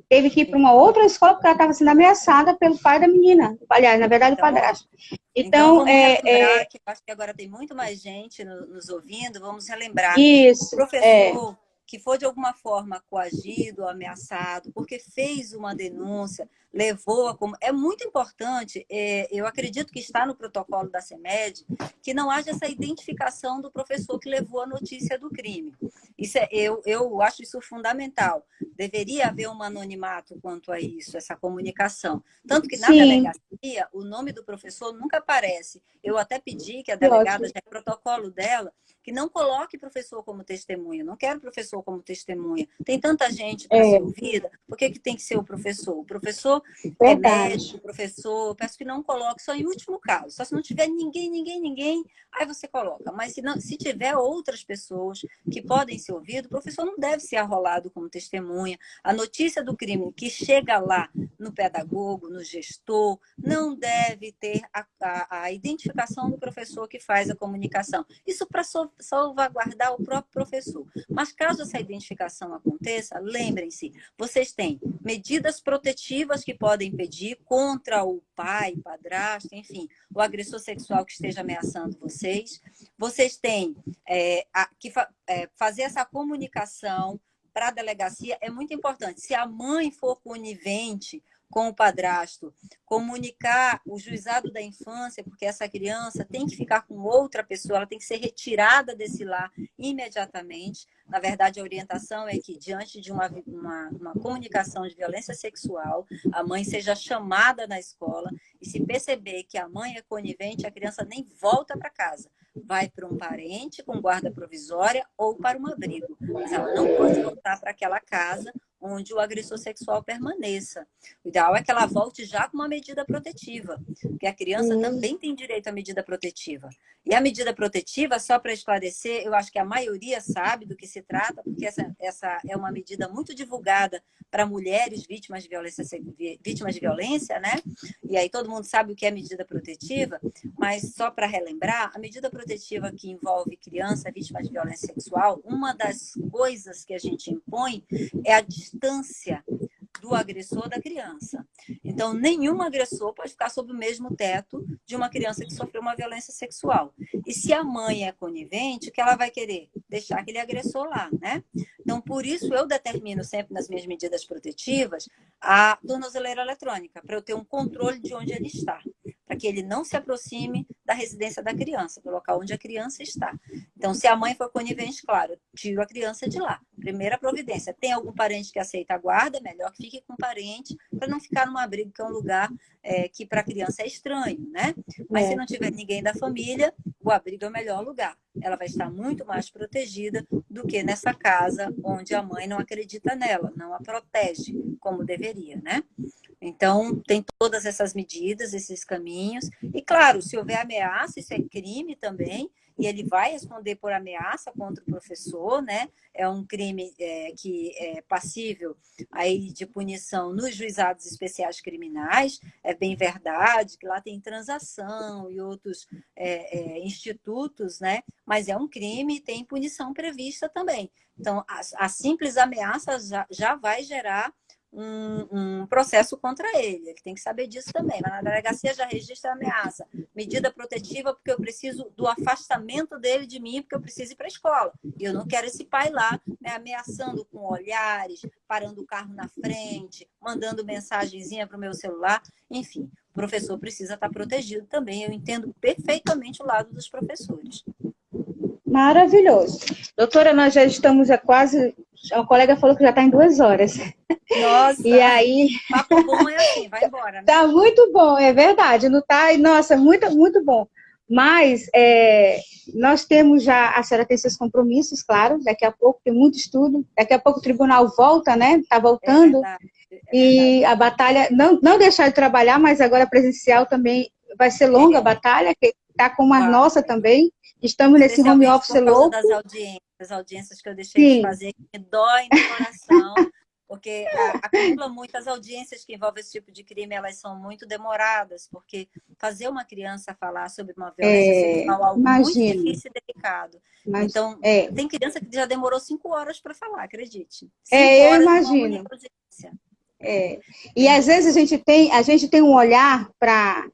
teve que ir para uma outra escola porque ela estava sendo ameaçada pelo pai da menina, aliás, na verdade, o padrasto. Então vamos relembrar, que eu acho que agora tem muito mais gente nos ouvindo, vamos relembrar. Isso, o professor que for de alguma forma coagido, ameaçado, porque fez uma denúncia, levou a... É muito importante, eu acredito que está no protocolo da CEMED, que não haja essa identificação do professor que levou a notícia do crime. Isso eu acho isso fundamental. Deveria haver um anonimato quanto a isso, essa comunicação. Tanto que na delegacia, o nome do professor nunca aparece. Eu até pedi que a delegada, já é protocolo dela, que não coloque professor como testemunha. Não quero professor como testemunha. Tem tanta gente para ser ouvida, por que tem que ser o professor? O professor é médico, professor, peço que não coloque, só em último caso. Só se não tiver ninguém, aí você coloca. Mas se tiver outras pessoas que podem ser ouvidas, o professor não deve ser arrolado como testemunha. A notícia do crime que chega lá no pedagogo, no gestor, não deve ter a identificação do professor que faz a comunicação. Isso para salvaguardar o próprio professor. Mas caso essa identificação aconteça, lembrem-se, vocês têm medidas protetivas que podem pedir contra o pai, padrasto, enfim, o agressor sexual que esteja ameaçando vocês. Vocês têm que fazer essa comunicação para a delegacia. É muito importante. Se a mãe for conivente com o padrasto, comunicar o juizado da infância, porque essa criança tem que ficar com outra pessoa, ela tem que ser retirada desse lar imediatamente. Na verdade, a orientação é que, diante de uma comunicação de violência sexual, a mãe seja chamada na escola e, se perceber que a mãe é conivente, a criança nem volta para casa. Vai para um parente com guarda provisória ou para um abrigo. Mas ela não pode voltar para aquela casa onde o agressor sexual permaneça. O ideal é que ela volte já com uma medida protetiva, porque a criança também tem direito à medida protetiva. E a medida protetiva, só para esclarecer, eu acho que a maioria sabe do que se trata, porque essa é uma medida muito divulgada para mulheres vítimas de violência, né? E aí todo mundo sabe o que é medida protetiva, mas só para relembrar, a medida protetiva que envolve criança vítima de violência sexual, uma das coisas que a gente impõe é a distância do agressor da criança. Então, nenhum agressor pode ficar sob o mesmo teto de uma criança que sofreu uma violência sexual. E se a mãe é conivente, o que ela vai querer? Deixar aquele agressor lá, né? Então, por isso, eu determino sempre nas minhas medidas protetivas a tornozeleira eletrônica, para eu ter um controle de onde ele está, para que ele não se aproxime da residência da criança, do local onde a criança está. Então, se a mãe for conivente, claro, tiro a criança de lá. Primeira providência. Tem algum parente que aceita a guarda? Melhor que fique com o parente, para não ficar num abrigo, que é um lugar que para a criança é estranho, né? Mas se não tiver ninguém da família, o abrigo é o melhor lugar. Ela vai estar muito mais protegida do que nessa casa onde a mãe não acredita nela, não a protege como deveria, né? Então, tem todas essas medidas, esses caminhos. E, claro, se houver ameaça, isso é crime também, e ele vai responder por ameaça contra o professor, né? É um crime que é passível aí de punição nos juizados especiais criminais. É bem verdade que lá tem transação e outros institutos, né? Mas é um crime e tem punição prevista também. Então, a simples ameaça já vai gerar um processo contra ele. Ele tem que saber disso também. Mas na delegacia já registra a ameaça. Medida protetiva, porque eu preciso do afastamento dele de mim, porque eu preciso ir para a escola. E eu não quero esse pai lá, né, ameaçando com olhares, parando o carro na frente, mandando mensagenzinha para o meu celular. Enfim, o professor precisa estar protegido também. Eu entendo perfeitamente o lado dos professores. Maravilhoso. Doutora, nós já estamos quase... A colega falou que já está em 2 horas. Nossa! E aí... Papo bom é assim, vai embora. Né? Tá muito bom, é verdade. Não tá... Nossa, muito, muito bom. Mas nós temos já... A senhora tem seus compromissos, claro. Daqui a pouco tem muito estudo. Daqui a pouco o tribunal volta, né? Está voltando. É verdade. E a batalha... Não deixar de trabalhar, mas agora presencial também vai ser longa a batalha, que está com uma nossa também. Estamos nesse home office louco. Das audiências que eu deixei de fazer, que me dói no coração, porque acumula muitas audiências que envolvem esse tipo de crime, elas são muito demoradas, porque fazer uma criança falar sobre uma violência sexual é algo muito difícil e delicado. Então, tem criança que já demorou 5 horas para falar, acredite. 5 eu horas imagino. E às vezes a gente tem um olhar para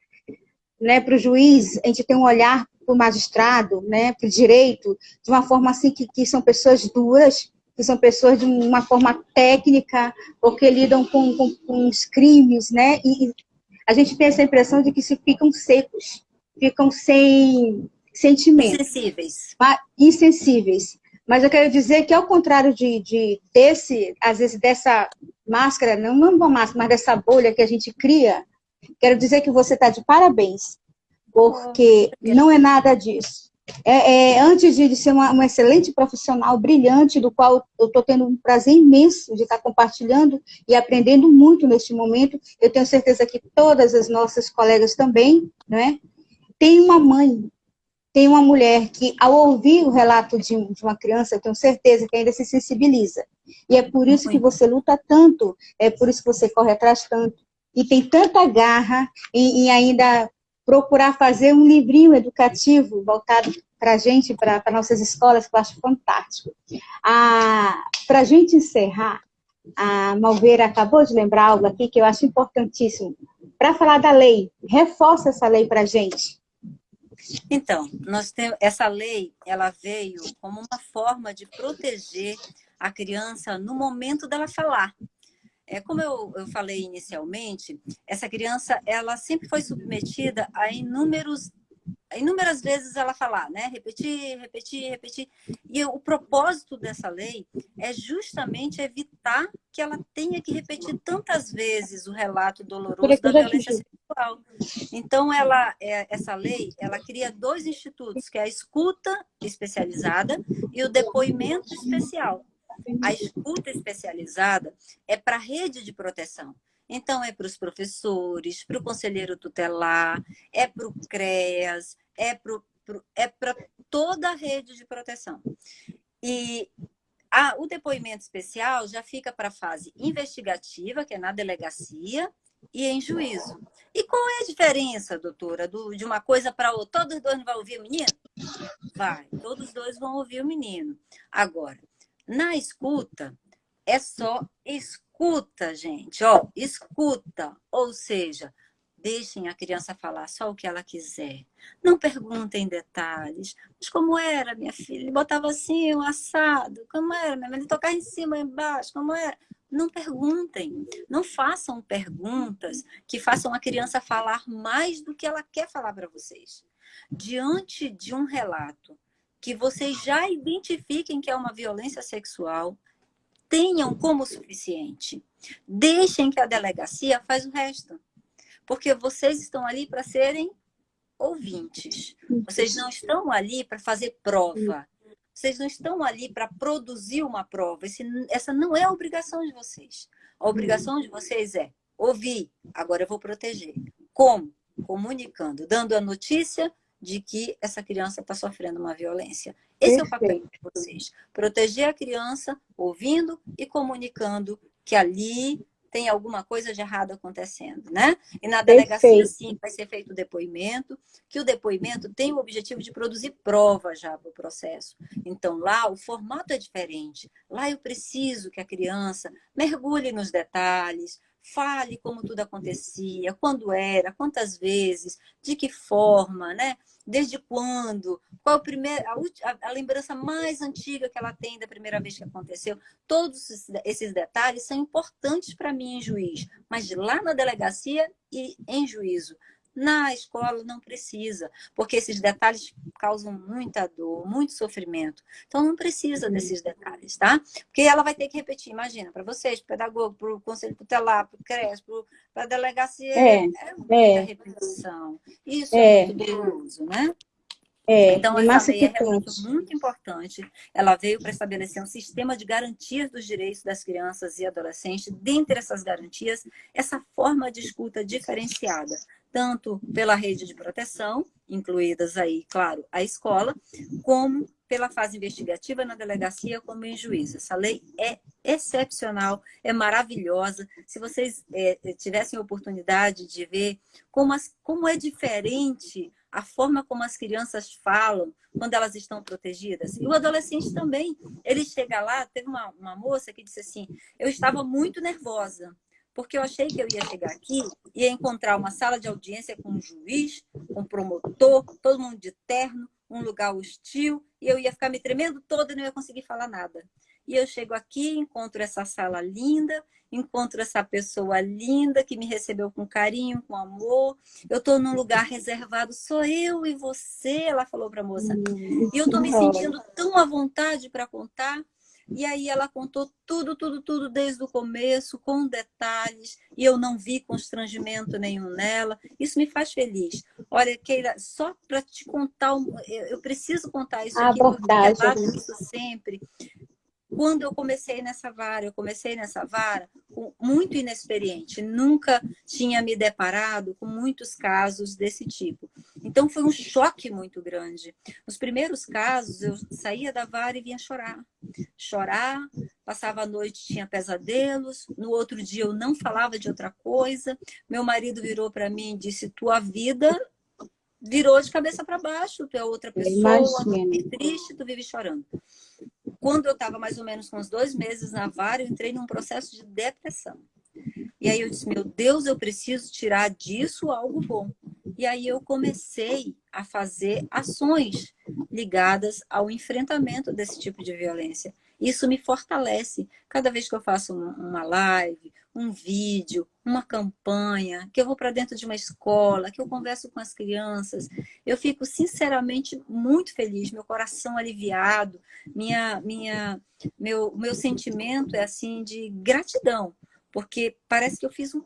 o juiz, a gente tem um olhar para o magistrado, né, para o direito, de uma forma assim que são pessoas duras, que são pessoas de uma forma técnica, porque lidam com os crimes, né, e a gente tem essa impressão de que se ficam secos, ficam sem sentimento. Insensíveis. Mas eu quero dizer que, ao contrário às vezes, dessa máscara, não uma máscara, mas dessa bolha que a gente cria, quero dizer que você está de parabéns, porque não é nada disso. Antes de ser uma excelente profissional, brilhante, do qual eu estou tendo um prazer imenso de estar compartilhando e aprendendo muito neste momento, eu tenho certeza que todas as nossas colegas também, né? Tem uma mãe, tem uma mulher que, ao ouvir o relato de uma criança, eu tenho certeza que ainda se sensibiliza. E é por isso que você luta tanto, é por isso que você corre atrás tanto, e tem tanta garra em ainda procurar fazer um livrinho educativo voltado para a gente, para nossas escolas, que eu acho fantástico. Para a gente encerrar, a Malveira acabou de lembrar algo aqui que eu acho importantíssimo. Para falar da lei, reforça essa lei para a gente. Então, essa lei, ela veio como uma forma de proteger a criança no momento dela falar. Como eu falei inicialmente, essa criança, ela sempre foi submetida a inúmeras vezes ela falar, né? Repetir. E o propósito dessa lei é justamente evitar que ela tenha que repetir tantas vezes o relato doloroso da violência sexual. Então, essa lei, ela cria 2 institutos, que é a escuta especializada e o depoimento especial. A escuta especializada é para a rede de proteção. Então, é para os professores, para o conselheiro tutelar, é para o CREAS, é para toda a rede de proteção. E o depoimento especial já fica para a fase investigativa, que é na delegacia, e em juízo. E qual é a diferença, doutora, de uma coisa para outra? Todos os dois não vão ouvir o menino? Vai, todos os dois vão ouvir o menino. Agora, na escuta, é só escuta, gente. Ó, escuta. Ou seja, deixem a criança falar só o que ela quiser. Não perguntem detalhes. Mas como era, minha filha? Ele botava assim, um assado. Como era, minha mãe? Ele tocava em cima, embaixo. Como era? Não perguntem. Não façam perguntas que façam a criança falar mais do que ela quer falar para vocês. Diante de um relato que vocês já identifiquem que é uma violência sexual, tenham como suficiente. Deixem que a delegacia faz o resto. Porque vocês estão ali para serem ouvintes. Vocês não estão ali para fazer prova. Vocês não estão ali para produzir uma prova. Essa não é a obrigação de vocês. A obrigação de vocês é ouvir. Agora eu vou proteger. Como? Comunicando, dando a notícia de que essa criança está sofrendo uma violência. Esse é o papel de vocês. Proteger a criança, ouvindo e comunicando que ali tem alguma coisa de errado acontecendo, né? E na delegacia, sim, vai ser feito o depoimento, que o depoimento tem o objetivo de produzir prova já para o processo. Então, lá o formato é diferente. Lá eu preciso que a criança mergulhe nos detalhes, fale como tudo acontecia, quando era, quantas vezes, de que forma, né? Desde quando, qual o primeiro, a lembrança mais antiga que ela tem da primeira vez que aconteceu. Todos esses detalhes são importantes para mim em juiz, mas lá na delegacia e em juízo. Na escola não precisa, porque esses detalhes causam muita dor, muito sofrimento. Então não precisa desses detalhes, tá? Porque ela vai ter que repetir, imagina, para vocês, para o pedagogo, para o conselho tutelar, para o CRES, para a delegacia, é muita repetição. Isso é muito doloroso, né? Então, essa lei é realmente muito importante. Ela veio para estabelecer um sistema de garantias dos direitos das crianças e adolescentes. Dentre essas garantias, essa forma de escuta diferenciada, tanto pela rede de proteção, incluídas aí, claro, a escola, como pela fase investigativa na delegacia, como em juízo. Essa lei é excepcional, é maravilhosa. Se vocês tivessem a oportunidade de ver como é diferente a forma como as crianças falam quando elas estão protegidas. E o adolescente também. Ele chega lá, teve uma moça que disse assim, eu estava muito nervosa, porque eu achei que eu ia chegar aqui e ia encontrar uma sala de audiência com um juiz, com um promotor, todo mundo de terno, um lugar hostil, e eu ia ficar me tremendo toda e não ia conseguir falar nada. E eu chego aqui, encontro essa sala linda, encontro essa pessoa linda que me recebeu com carinho, com amor. Eu estou num lugar reservado, sou eu e você, ela falou para a moça. E eu estou me sentindo tão à vontade para contar. E aí ela contou tudo desde o começo, com detalhes, e eu não vi constrangimento nenhum nela. Isso me faz feliz. Olha, Keila, só para te contar, eu preciso contar isso aqui, porque eu relato isso sempre. Quando eu comecei nessa vara muito inexperiente, nunca tinha me deparado com muitos casos desse tipo. Então foi um choque muito grande. Nos primeiros casos, eu saía da vara e vinha chorar, passava a noite, tinha pesadelos, no outro dia eu não falava de outra coisa. Meu marido virou para mim e disse, tua vida virou de cabeça para baixo, tu é outra pessoa, tu vive triste, tu vive chorando. Quando eu estava mais ou menos com uns 2 meses na vara, eu entrei num processo de depressão. E aí eu disse, meu Deus, eu preciso tirar disso algo bom. E aí eu comecei a fazer ações ligadas ao enfrentamento desse tipo de violência. Isso me fortalece. Cada vez que eu faço uma live, um vídeo, uma campanha, que eu vou para dentro de uma escola, que eu converso com as crianças, eu fico sinceramente muito feliz, meu coração aliviado, meu sentimento é assim de gratidão, porque parece que eu fiz um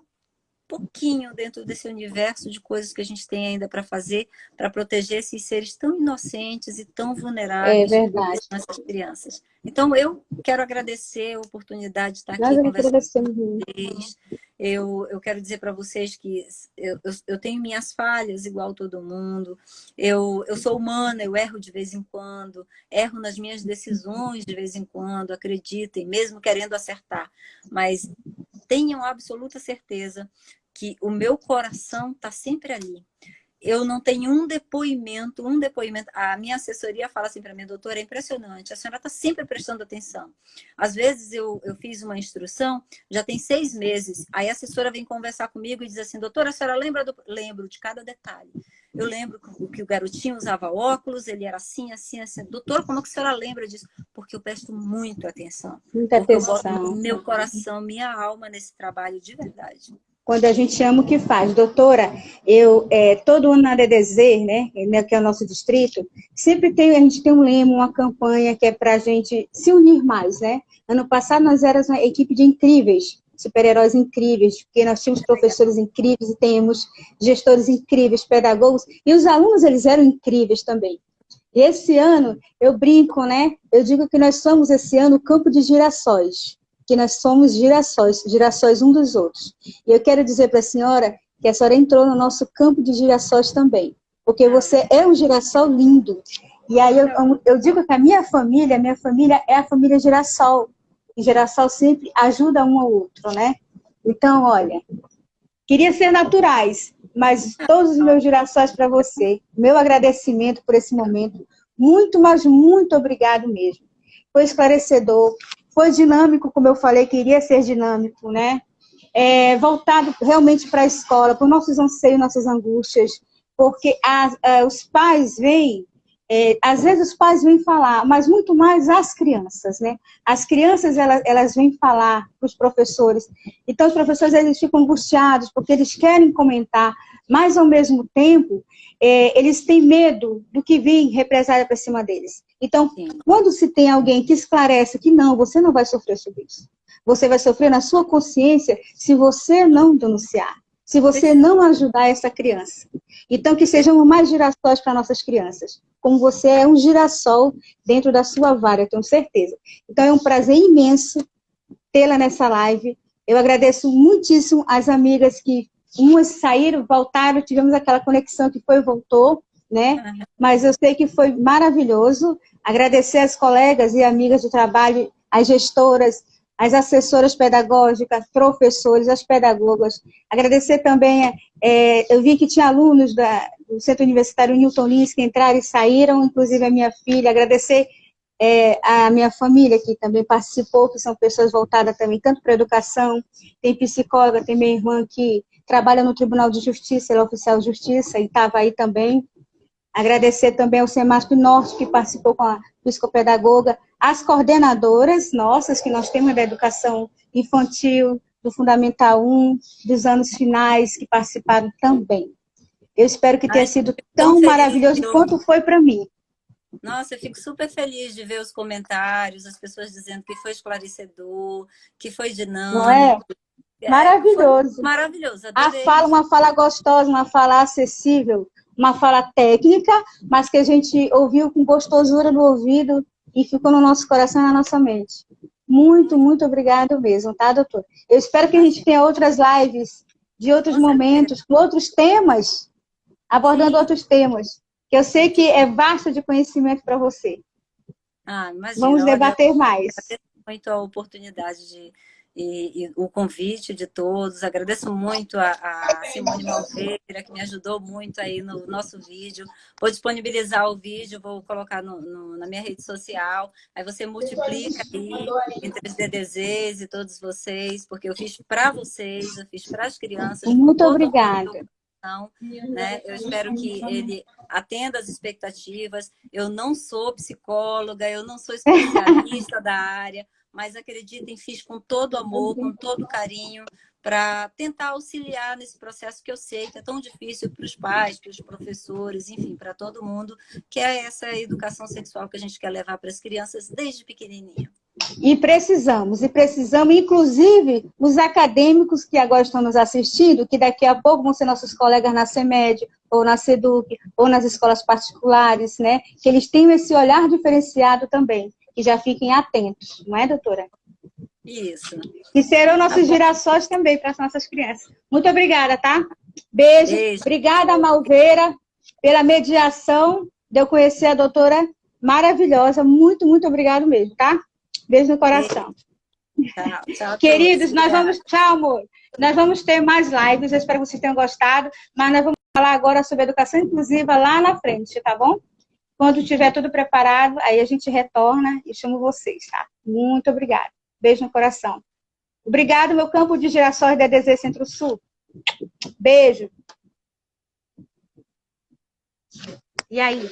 pouquinho dentro desse universo de coisas que a gente tem ainda para fazer para proteger esses seres tão inocentes e tão É vulneráveis verdade. que são essas crianças. Então, eu quero agradecer a oportunidade de estar Nós aqui é que conversando agradecemos muito. com vocês. Eu quero dizer para vocês que eu tenho minhas falhas igual todo mundo. Eu sou humana, eu erro de vez em quando, erro nas minhas decisões de vez em quando, acreditem, mesmo querendo acertar. Mas tenham absoluta certeza que o meu coração está sempre ali. Eu não tenho um depoimento. A minha assessoria fala assim para mim, doutora, é impressionante, a senhora está sempre prestando atenção. Às vezes eu fiz uma instrução, já tem 6 meses, aí a assessora vem conversar comigo e diz assim, doutora, a senhora lembra lembro de cada detalhe. Eu lembro que o garotinho usava óculos, ele era assim, assim, assim. Doutora, como é que a senhora lembra disso? Porque eu presto muito atenção. Muita Porque eu boto atenção. meu coração, minha alma nesse trabalho de verdade. Quando a gente ama o que faz. Doutora, todo ano na DDZ, né, que é o nosso distrito, a gente tem um lema, uma campanha que é para a gente se unir mais, né? Ano passado nós éramos uma equipe de incríveis, super-heróis incríveis, porque nós tínhamos professores incríveis e temos gestores incríveis, pedagogos, e os alunos, eles eram incríveis também. E esse ano, eu brinco, né? Eu digo que nós somos, esse ano, o campo de girassóis, que nós somos girassóis um dos outros. E eu quero dizer para a senhora que a senhora entrou no nosso campo de girassóis também, porque você é um girassol lindo. E aí eu digo que a minha família é a família girassol, e girassol sempre ajuda um ao outro, né? Então, olha, queria ser naturais, mas todos os meus girassóis para você. Meu agradecimento por esse momento. Muito, mas muito obrigado mesmo. Foi esclarecedor, foi dinâmico, como eu falei, queria ser dinâmico, né? Voltado realmente para a escola, para os nossos anseios, nossas angústias, porque os pais vêm, às vezes os pais vêm falar, mas muito mais as crianças, né? As crianças, elas vêm falar para os professores, então os professores, eles ficam angustiados, porque eles querem comentar, mas ao mesmo tempo, eles têm medo do que vem represália para cima deles. Então, quando se tem alguém que esclarece que não, você não vai sofrer sobre isso. Você vai sofrer na sua consciência se você não denunciar, se você não ajudar essa criança. Então, que sejam mais girassóis para nossas crianças. Como você é um girassol dentro da sua vara, eu tenho certeza. Então, é um prazer imenso tê-la nessa live. Eu agradeço muitíssimo as amigas que umas saíram, voltaram, tivemos aquela conexão que foi e voltou, né? Mas eu sei que foi maravilhoso. Agradecer às colegas e amigas de trabalho, às gestoras, às assessoras pedagógicas, professores, às pedagogas. Agradecer também, eu vi que tinha alunos do Centro Universitário Newton Lins que entraram e saíram, inclusive a minha filha. Agradecer a minha família, que também participou, que são pessoas voltadas também tanto para a educação, tem psicóloga, tem minha irmã que trabalha no Tribunal de Justiça, ela é oficial de justiça e estava aí também. Agradecer também ao Semasp Norte, que participou com a psicopedagoga, as coordenadoras nossas, que nós temos da educação infantil, do Fundamental 1, dos anos finais, que participaram também. Eu espero que tenha sido tão maravilhoso quanto foi para mim. Nossa, eu fico super feliz de ver os comentários, as pessoas dizendo que foi esclarecedor, que foi dinâmico. Não é? Maravilhoso. Maravilhoso. Uma fala gostosa, uma fala acessível, uma fala técnica, mas que a gente ouviu com gostosura no ouvido e ficou no nosso coração e na nossa mente. Muito, muito obrigada mesmo, tá, doutor? Eu espero que a gente tenha outras lives de outros momentos, com outros temas, abordando outros temas, que eu sei que é vasto de conhecimento para você. Imagina, vamos debater mais. Agradeço muito a oportunidade e o convite de todos. Agradeço muito a Simone Malveira, que me ajudou muito aí no nosso vídeo. Vou disponibilizar o vídeo, vou colocar na minha rede social. Aí você multiplica aí entre os DDZs e todos vocês, porque eu fiz para vocês, eu fiz para as crianças. Muito obrigada. Né? Eu espero que ele atenda às expectativas. Eu não sou psicóloga, eu não sou especialista da área, mas acreditem, fiz com todo amor, com todo carinho, para tentar auxiliar nesse processo que eu sei que é tão difícil para os pais, para os professores, enfim, para todo mundo, que é essa educação sexual que a gente quer levar para as crianças desde pequenininho. E precisamos, inclusive, os acadêmicos que agora estão nos assistindo, que daqui a pouco vão ser nossos colegas na CEMED, ou na SEDUC, ou nas escolas particulares, né? Que eles tenham esse olhar diferenciado também, que já fiquem atentos, não é, doutora? Isso. E serão nossos girassóis também para as nossas crianças. Muito obrigada, tá? Beijo. Obrigada, Malveira, pela mediação de eu conhecer a doutora maravilhosa. Muito, muito obrigado mesmo, tá? Beijo no coração. Tchau, tchau. Queridos, nós vamos... Tchau, amor. Nós vamos ter mais lives, eu espero que vocês tenham gostado, mas nós vamos falar agora sobre educação inclusiva lá na frente, tá bom? Quando estiver tudo preparado, aí a gente retorna e chamo vocês, tá? Muito obrigada. Beijo no coração. Obrigado, meu campo de girassóis da DZ Centro-Sul. Beijo. E aí?